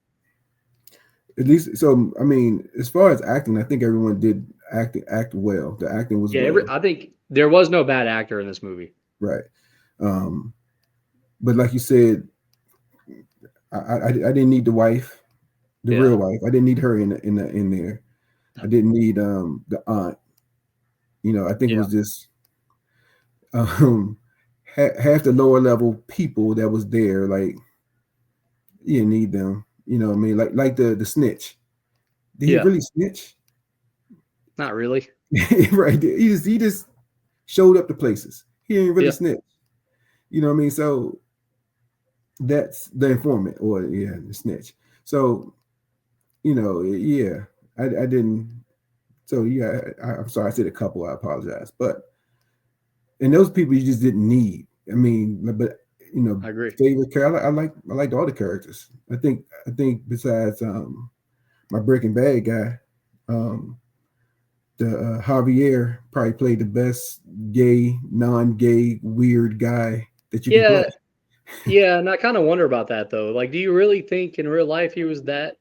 At least, so I mean, as far as acting, I think everyone did act well. The acting was Yeah, well, I think there was no bad actor in this movie. right? Um, but like you said, I didn't need the wife, the Yeah, real wife. I didn't need her in there. I didn't need the aunt. I think it yeah, was just um half the lower level people that was there. Like, you didn't need them. You know what I mean? Like the snitch. Did he yeah. really snitch? Not really. Right. He just showed up to places. He didn't really Yeah, snitch. You know what I mean? So that's the informant, or yeah, the snitch. So, yeah, I didn't. So yeah, I'm sorry, I said a couple. I apologize, but and those people you just didn't need. I mean, but you know, I agree. favorite character. I liked all the characters. I think besides my Breaking Bad guy, um, the Javier probably played the best gay, non-gay, weird guy that you can play. Yeah, yeah, and I kind of wonder about that though. Like, do you really think in real life he was that,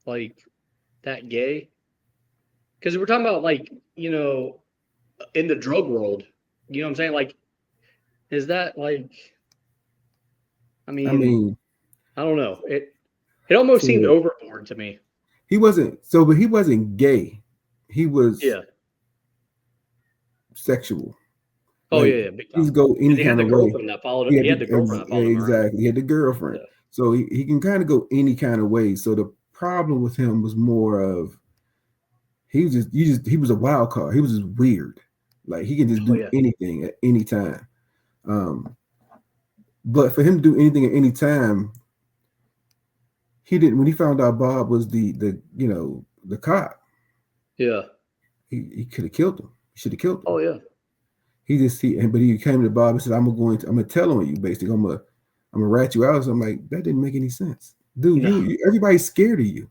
like that gay? Because we're talking about like, in the drug world. You know what I'm saying? Like, is that like? I I mean, mean, I don't know. It almost seemed so overboard to me. but he wasn't gay. He was Yeah. sexual. Oh Like, yeah, yeah, big he time. just go Because any he had kind the of way. girlfriend that followed him. He had the girlfriend that followed him around. Exactly. He had the girlfriend, Yeah. so he can kind of go any kind of way. So the problem with him was more of he was a wild card. He was just weird. Like, he can just Oh do yeah. anything at any time. Um, but for him to do anything at any time, he didn't. When he found out Bob was the cop, Yeah. he could have killed him. He should have killed him. Oh yeah. But he came to Bob and said, I'm gonna tell on you, basically. I'm gonna rat you out." So I'm like, that didn't make any sense. Dude, No. everybody's scared of you.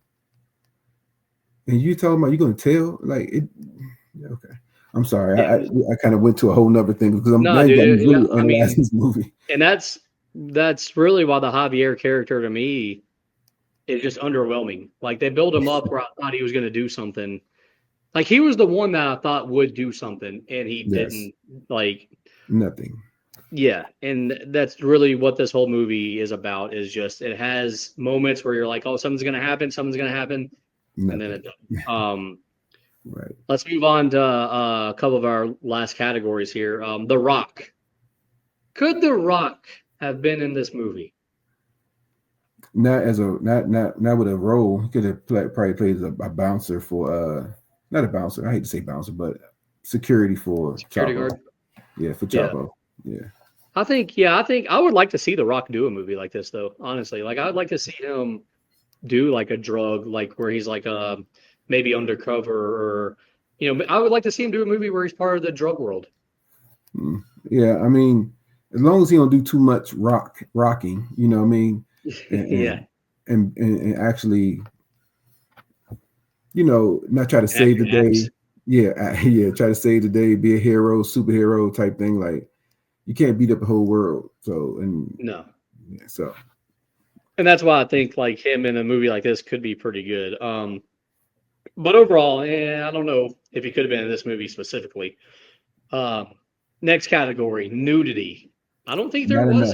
And you talking about you gonna tell? Like, it. Okay. I'm sorry. Yeah. I kind of went to a whole nother thing because now No, you got me dude. really I analyzing mean, this movie. and that's really why the Javier character to me is just underwhelming. Like they build him up where I thought he was going to do something. Like he was the one that I thought would do something, and he Yes. didn't. Like, Nothing. yeah, and that's really what this whole movie is about. Is just it has moments where you're like, oh, something's gonna happen, and then it Nothing. doesn't. Right. Let's move on to a couple of our last categories here. The Rock. Could The Rock have been in this movie? Not as a not with a role. He could have probably played as a bouncer for not a bouncer. I hate to say bouncer, but security for Security Chapo. guard. Yeah, for Yeah. Chapo. Yeah. I think I would like to see The Rock do a movie like this though, honestly. Like I would like to see him do like a drug, like where he's like maybe undercover or I would like to see him do a movie where he's part of the drug world. Yeah, I mean, as long as he don't do too much rocking, you know what I mean? Yeah. And and actually, not try to save the Action day. acts. Yeah, yeah, try to save the day, be a hero, superhero type thing. Like, you can't beat up the whole world. So, and No. yeah, so And that's why I think like him in a movie like this could be pretty good. But overall, I don't know if he could have been in this movie specifically. Um, Next category, nudity. I don't think there not was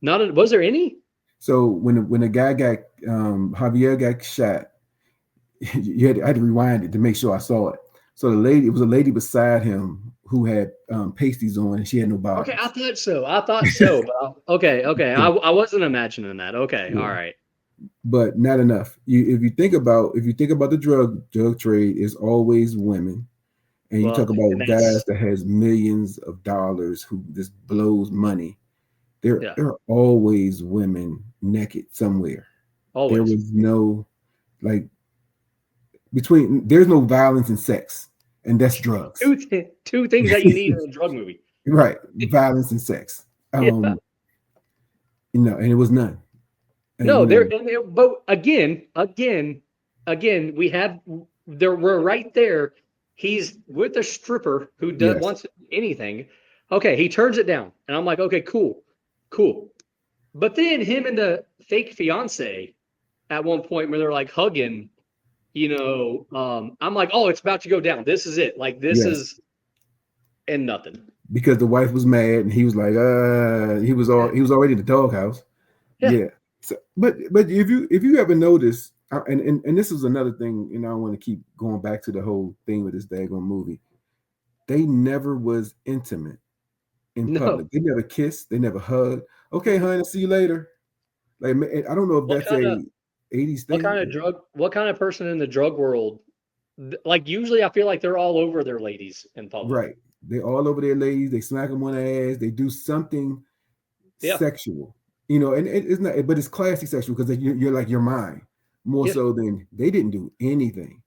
enough. it. Was there any? So when the guy got Javier got shot, I had to rewind it to make sure I saw it. So it was a lady beside him who had pasties on, and she had no Okay, I bottoms. thought so. I thought so, but okay. Yeah, I wasn't imagining that. Okay, all yeah, right. but not enough. If you think about the drug trade, is always women, and you Well, talk and about guys that's that has millions of dollars who just blows money. There yeah, there are always women naked somewhere. There always was no, like, there's no violence and sex, and that's drugs. two things that you need in a drug movie. Right, violence and sex. Yeah. Um, and it was none. And No, but again, we have there. We're right there. He's with a stripper who does yes, wants anything. Okay, he turns it down, and I'm like, okay, cool, cool. But then him and the fake fiance at one point where they're like hugging, I'm like, oh, it's about to go down. This is it. Like this yes, is and nothing. because the wife was mad, and he was like, Yeah, he was already in the doghouse. yeah, Yeah. So, but if you ever notice, and this is another thing, I want to keep going back to the whole thing with this daggone movie. They never was intimate in no. public. They never kissed. They never hugged. Okay, honey, see you later. Like, I don't know if What that's kind of a '80s thing. what kind of person in the drug world? Like usually, I feel like they're all over their ladies in public. Right. They all over their ladies. They smack them on the ass. They do something Yeah, sexual. And it's not, but it's classy sexual because you're like you're mine more yeah, so than they didn't do anything.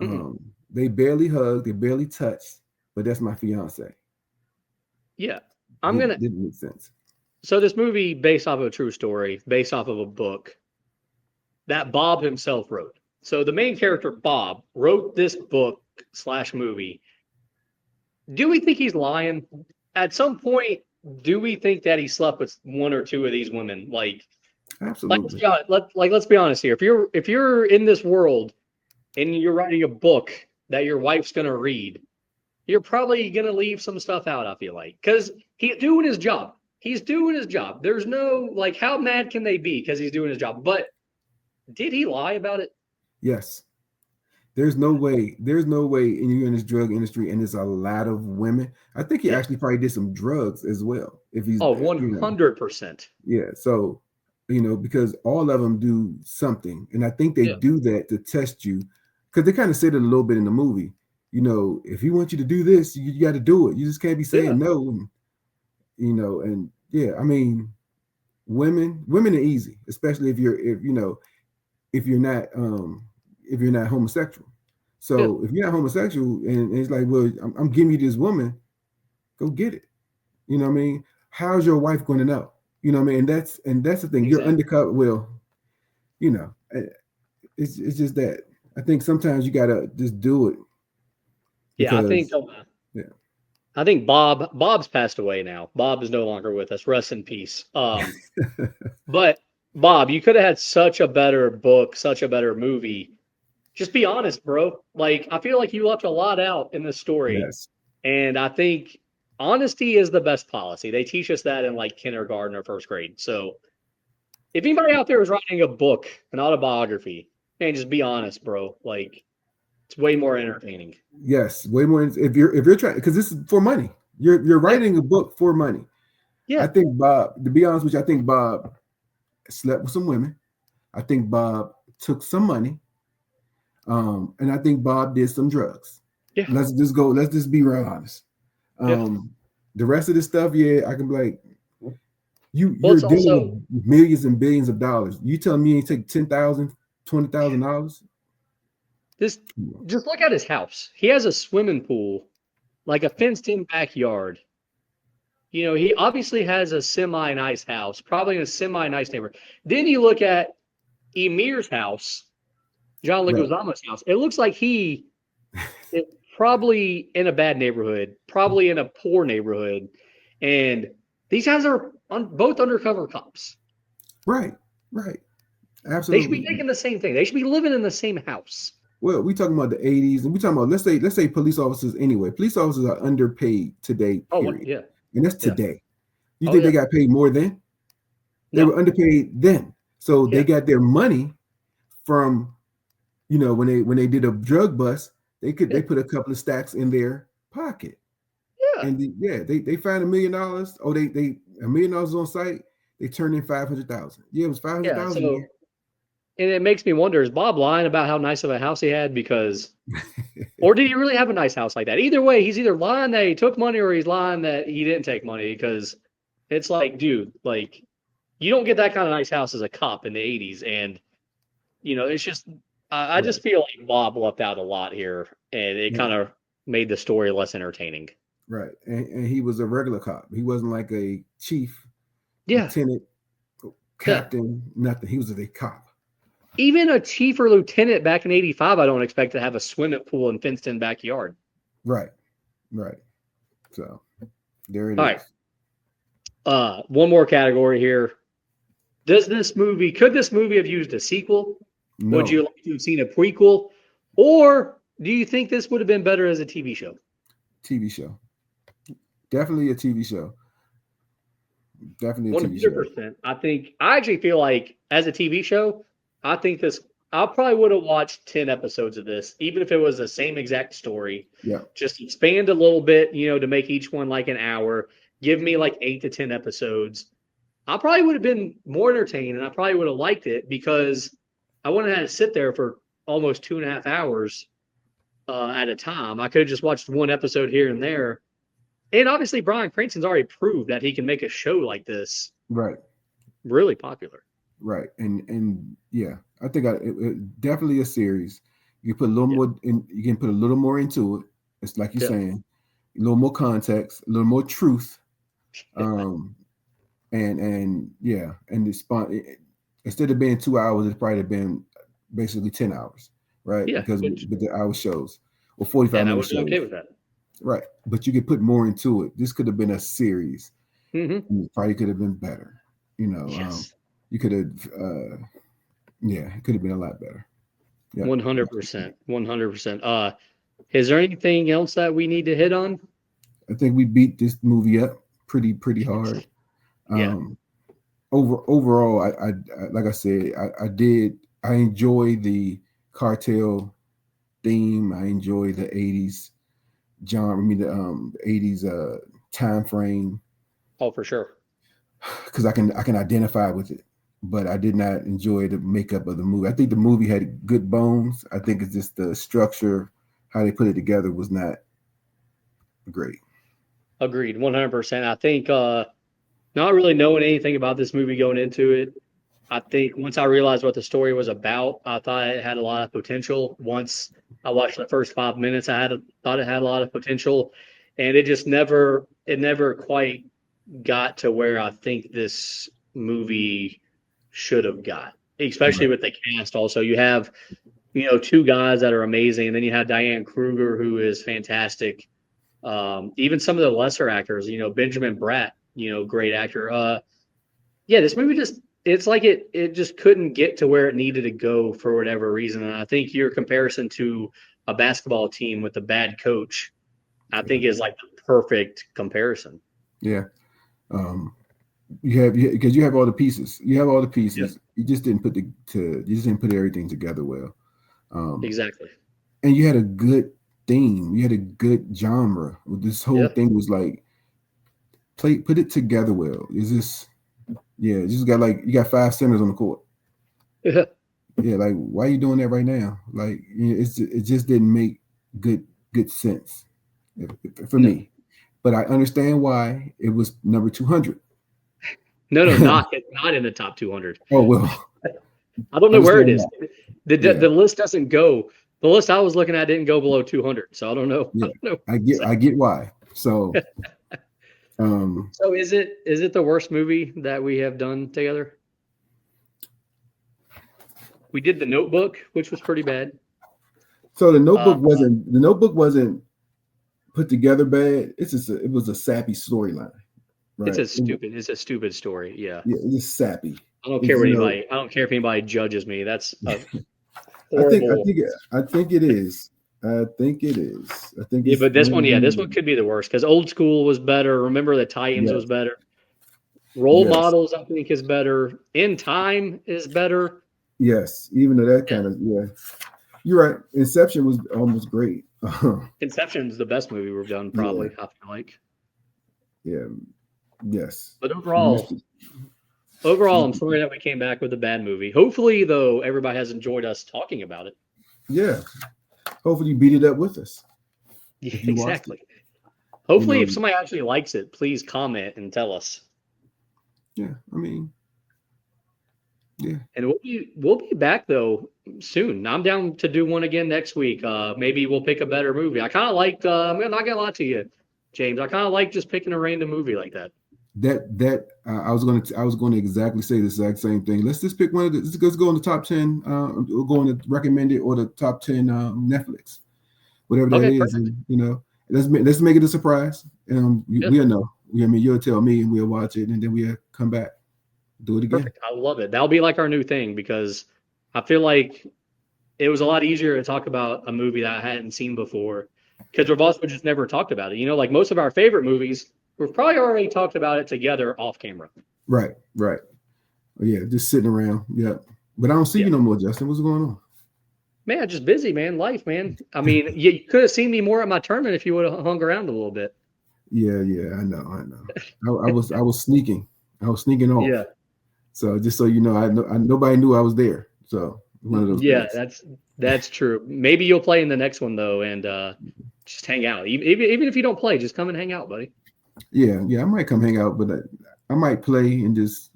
mm-mm. They barely hugged. They barely touched. But that's my fiance. Yeah. I'm gonna. Didn't make sense. So this movie, based off of a true story, based off of a book that Bob himself wrote. So the main character Bob wrote this book slash movie. Do we think he's lying? At some point, do we think that he slept with one or two of these women? Like let's Absolutely. be honest, let's be honest here. If you're in this world and you're writing a book that your wife's gonna read, you're probably gonna leave some stuff out. I feel like because he's doing his job. He's doing his job. There's no like how mad can they be because he's doing his job? But did he lie about it? Yes. There's no way. There's no way. And you're in this drug industry, and there's a lot of women. I think he Yeah. actually probably did some drugs as well. If he's, Oh, 100%. yeah. So, because all of them do something, and I think they Yeah. do that to test you, because they kind of said it a little bit in the movie. If he wants you to do this, you got to do it. You just can't be Yeah. saying no. And yeah, I mean, women are easy, especially if you're not homosexual. Yeah. So if you're not homosexual and it's like, well, I'm giving you this woman, go get it. You know what I mean? How's your wife going to know? You know what I mean? And that's the thing. You're Exactly. undercover. Well, it's just that I think sometimes you gotta just do it Yeah, I think because yeah, I think Bob's passed away now. Bob is no longer with us. Rest in peace. But Bob, you could have had such a better book, such a better movie. Just be honest, bro. Like I feel like you left a lot out in this story. yes, And I think honesty is the best policy. They teach us that in like kindergarten or first grade. So if anybody out there is writing a book, an autobiography, man, just be honest, bro. Like it's way more entertaining. yes, way more. If you're trying because this is for money. You're Yeah, writing a book for money. I yeah, think Bob. To be honest with you, I think Bob slept with some women. I think Bob took some money. And I think Bob did some drugs. yeah, Let's just go. Let's just be real honest. yeah. Um, the rest of this stuff, yeah, I can be like, Well, you're it's dealing also with millions and billions of dollars. You tell me you take $10,000, $20,000? this. Just look at his house. He has a swimming pool, like a fenced-in backyard. He obviously has a semi-nice house, probably in a semi-nice neighborhood. Then you look at Emir's house, John Right, Leguizamo's house. It looks like he is probably in a bad neighborhood, probably in a poor neighborhood, and these guys are both undercover cops. right, right. They should be Absolutely. thinking the same thing. They should be living in the same house. Well, we talking about the '80s, and we talking about let's say police officers anyway. Police officers are underpaid today, Oh, what? period, Yeah, and that's yeah. today. You Oh, think they yeah. got paid more then? They No, were underpaid then, so they yeah, got their money from when they did a drug bust, yeah, they put a couple of stacks in their pocket, yeah, and yeah, they find $1 million. Oh, they $1 million on site. They turned in 500,000. Yeah, it was five hundred yeah. thousand. So, and it makes me wonder: is Bob lying about how nice of a house he had? Because, Yeah, or did he really have a nice house like that? Either way, he's either lying that he took money or he's lying that he didn't take money. Because it's like, dude, like you don't get that kind of nice house as a cop in the '80s, and it's just I right, just feel like Bob left out a lot here, and it yeah, kind of made the story less entertaining. right. And he was a regular cop. He wasn't like a chief, Yeah, lieutenant, yeah. captain, nothing. He was a cop. Even a chief or lieutenant back in '85, I don't expect to have a swimming pool and fenced-in backyard. Right, right. So there it All right. is. One more category here. Could this movie have used a sequel? Would No, you like to have seen a prequel? Or do you think this would have been better as a TV show? TV show. Definitely a TV show. Definitely a TV show. 100%. I actually feel like as a TV show, I think this, I probably would have watched 10 episodes of this, even if it was the same exact story. Yeah, Just expand a little bit, to make each one like an hour. Give me like 8 to 10 episodes. I probably would have been more entertained and I probably would have liked it because I wouldn't have had to sit there for almost 2.5 hours at a time. I could have just watched one episode here and there. And obviously, Bryan Cranston's already proved that he can make a show like this right, really popular. right. And yeah, I think definitely a series. You can put a little Yeah. more in. You can put a little more into it. It's like you're Yeah. saying, a little more context, a little more truth. And yeah, and instead of being 2 hours, it's probably been basically 10 hours, right? Yeah. Because with the hour shows or 45 And I minute would be okay shows, with that. right? But you could put more into it. This could have been a series. Mm-hmm. And it probably could have been better. Yes. You could have, yeah, it could have been a lot better. Yeah, 100%. 100%. Is there anything else that we need to hit on? I think we beat this movie up pretty hard. Yeah. Overall, I like I said, I enjoy the cartel theme. I enjoy the 80s genre. I mean the 80s time frame. Oh, for sure. Because I can identify with it. But I did not enjoy the makeup of the movie. I think the movie had good bones. I think it's just the structure, how they put it together was not great. Agreed. 100%. I think not really knowing anything about this movie going into it, I think once I realized what the story was about, I thought it had a lot of potential. Once I watched the first 5 minutes, thought it had a lot of potential, and it never quite got to where I think this movie should have got, especially with the cast. Also, you have, two guys that are amazing, and then you have Diane Kruger, who is fantastic. Even some of the lesser actors, Benjamin Bratt, great actor. Yeah, this movie it's like it just couldn't get to where it needed to go for whatever reason. And I think your comparison to a basketball team with a bad coach, I think is like the perfect comparison. Yeah. Because you have all the pieces. You have all the pieces. Yeah. You just didn't put everything together well. Exactly. And you had a good theme. You had a good genre. This whole thing was like put it together well. You just got you got 5 centers on the court. Yeah. Yeah, like why are you doing that right now? Like it just didn't make good sense for me. But I understand why it was number 200. No, not in the top 200. Oh well. I don't know where it is. The list doesn't go. The list I was looking at didn't go below 200, so I don't know. Yeah, I don't know. I get why. So, so is it the worst movie that we have done together? We did The Notebook, which was pretty bad. So the Notebook wasn't put together bad. It was a sappy storyline. Right? It's a stupid story. Yeah. Yeah, it's sappy. I don't care I don't care if anybody judges me. That's I think it is. I think yeah, but this one could be the worst because Old School was better. Remember the Titans was better. Role Models, I think, is better. In Time is better. Yes, even though that kind of you're right. Inception was almost great. Inception's the best movie we've done, probably. I feel like. Yeah. Yes. But overall, I'm sorry that we came back with a bad movie. Hopefully, though, everybody has enjoyed us talking about it. Yeah. Hopefully, you beat it up with us. Yeah, exactly. Hopefully, if somebody actually likes it, please comment and tell us. Yeah, I mean, yeah. And we'll be back though soon. I'm down to do one again next week. Maybe we'll pick a better movie. I kind of liked. I'm not gonna lie to you. James. I kind of like just picking a random movie like that. I was going to exactly say the exact same thing. Let's just pick one of the. Let's go in the top 10. We'll go on the recommended or the top 10 Netflix, whatever that Okay, is, perfect. and let's make it a surprise. Yeah. We'll know. I mean, you'll tell me, and we'll watch it, and then we'll come back, do it again. Perfect. I love it. That'll be like our new thing because I feel like it was a lot easier to talk about a movie that I hadn't seen before because we've also just never talked about it. You know, like most of our favorite movies, we've probably already talked about it together off camera. Right. Yeah, just sitting around. Yeah, but I don't see you no more, Justin. What's going on? Man, just busy, man. Life, man. I mean, you could have seen me more at my tournament if you would have hung around a little bit. Yeah, I know. I was sneaking. I was sneaking off. Yeah. So just so you know, nobody knew I was there. So one of those. Yeah, things. that's true. Maybe you'll play in the next one though, and just hang out. Even if you don't play, just come and hang out, buddy. Yeah. I might come hang out, but I might play and just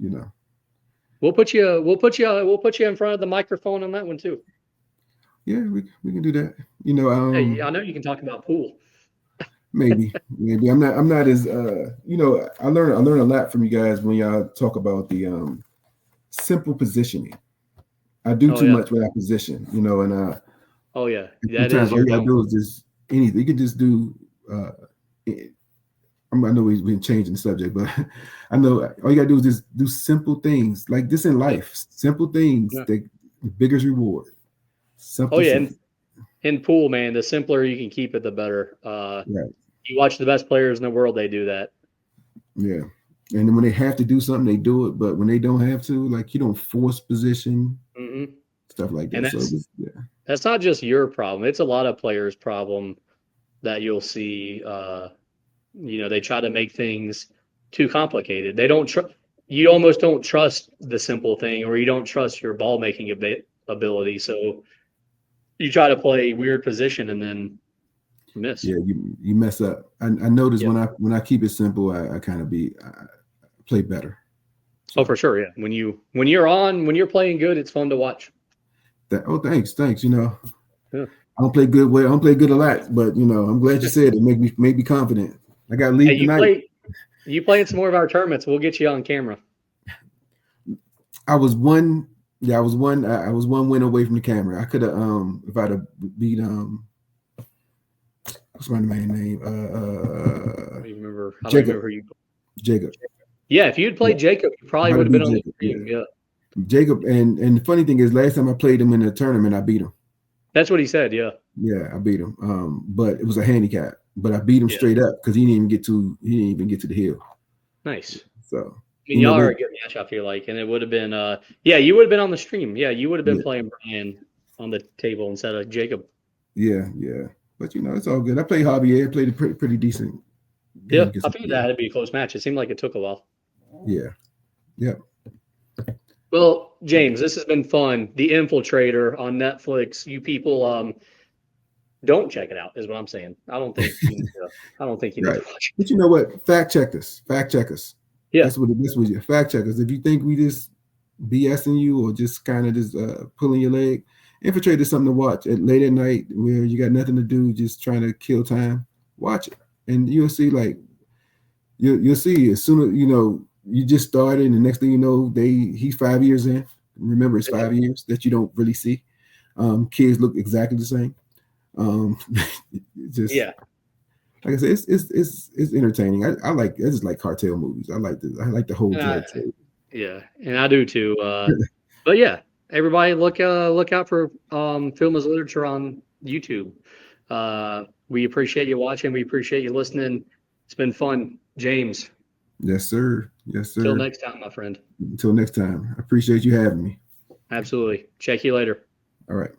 We'll put you in front of the microphone on that one too. Yeah, we can do that. Hey, I know you can talk about pool. Maybe I'm not as I learn a lot from you guys when y'all talk about the simple positioning. I do too much with that position, and oh yeah, that sometimes all you gotta do is just anything. You can just do. I know we've been changing the subject, but I know all you gotta do is just do simple things like this in life. Simple things, the biggest reward. Simple. Oh yeah, in pool, man, the simpler you can keep it, the better. Right. You watch the best players in the world; they do that. Yeah, and when they have to do something, they do it. But when they don't have to, like you don't force position, stuff like that. And that's not just your problem; it's a lot of players' problem that you'll see. They try to make things too complicated. They don't you almost don't trust the simple thing, or you don't trust your ball making ability. So you try to play weird position and then miss. Yeah, you mess up. I notice when I keep it simple, I kind of play better. So. Oh, for sure. Yeah. When you're playing good, it's fun to watch. Thanks. I don't play good. I don't play good a lot, but I'm glad you said it. Make me confident. I got to leave tonight. You playing some more of our tournaments? We'll get you on camera. I was one win away from the camera. I could have if I'd have beat what's my man's name? I don't remember who you. Jacob. Yeah, if you'd played Jacob, you probably would have been on the team. Yeah. Jacob, and the funny thing is, last time I played him in a tournament, I beat him. That's what he said. Yeah. Yeah, I beat him. But it was a handicap. But I beat him straight up because he didn't even get to the hill. Nice. So I mean, y'all are a good match, I feel like, and it would have been you would have been on the stream. Yeah, you would have been playing Bryan on the table instead of Jacob. Yeah. But it's all good. I played Javier, played a pretty decent. Yeah, I figured that had to be a close match. It seemed like it took a while. Yeah. Yep. Well, James, this has been fun. The Infiltrator on Netflix. You people don't check it out, is what I'm saying. I don't think you need to watch it. But you know what? Fact check us. Yeah. That's what this was. Fact check us. If you think we just BSing you or just kind of just pulling your leg, Infiltrator is something to watch late at night where you got nothing to do, just trying to kill time. Watch it. And you'll see, you'll see as soon as you just started, and the next thing you know, he's 5 years in. Remember, it's 5 years that you don't really see. Kids look exactly the same. Like I said, it's entertaining. I just like cartel movies. I like the whole drug trade. Yeah, and I do too. But yeah, everybody look out for Film as Literature on YouTube. We appreciate you watching. We appreciate you listening. It's been fun, James. Yes, sir. Until next time, my friend. Until next time. I appreciate you having me. Absolutely. Check you later. All right.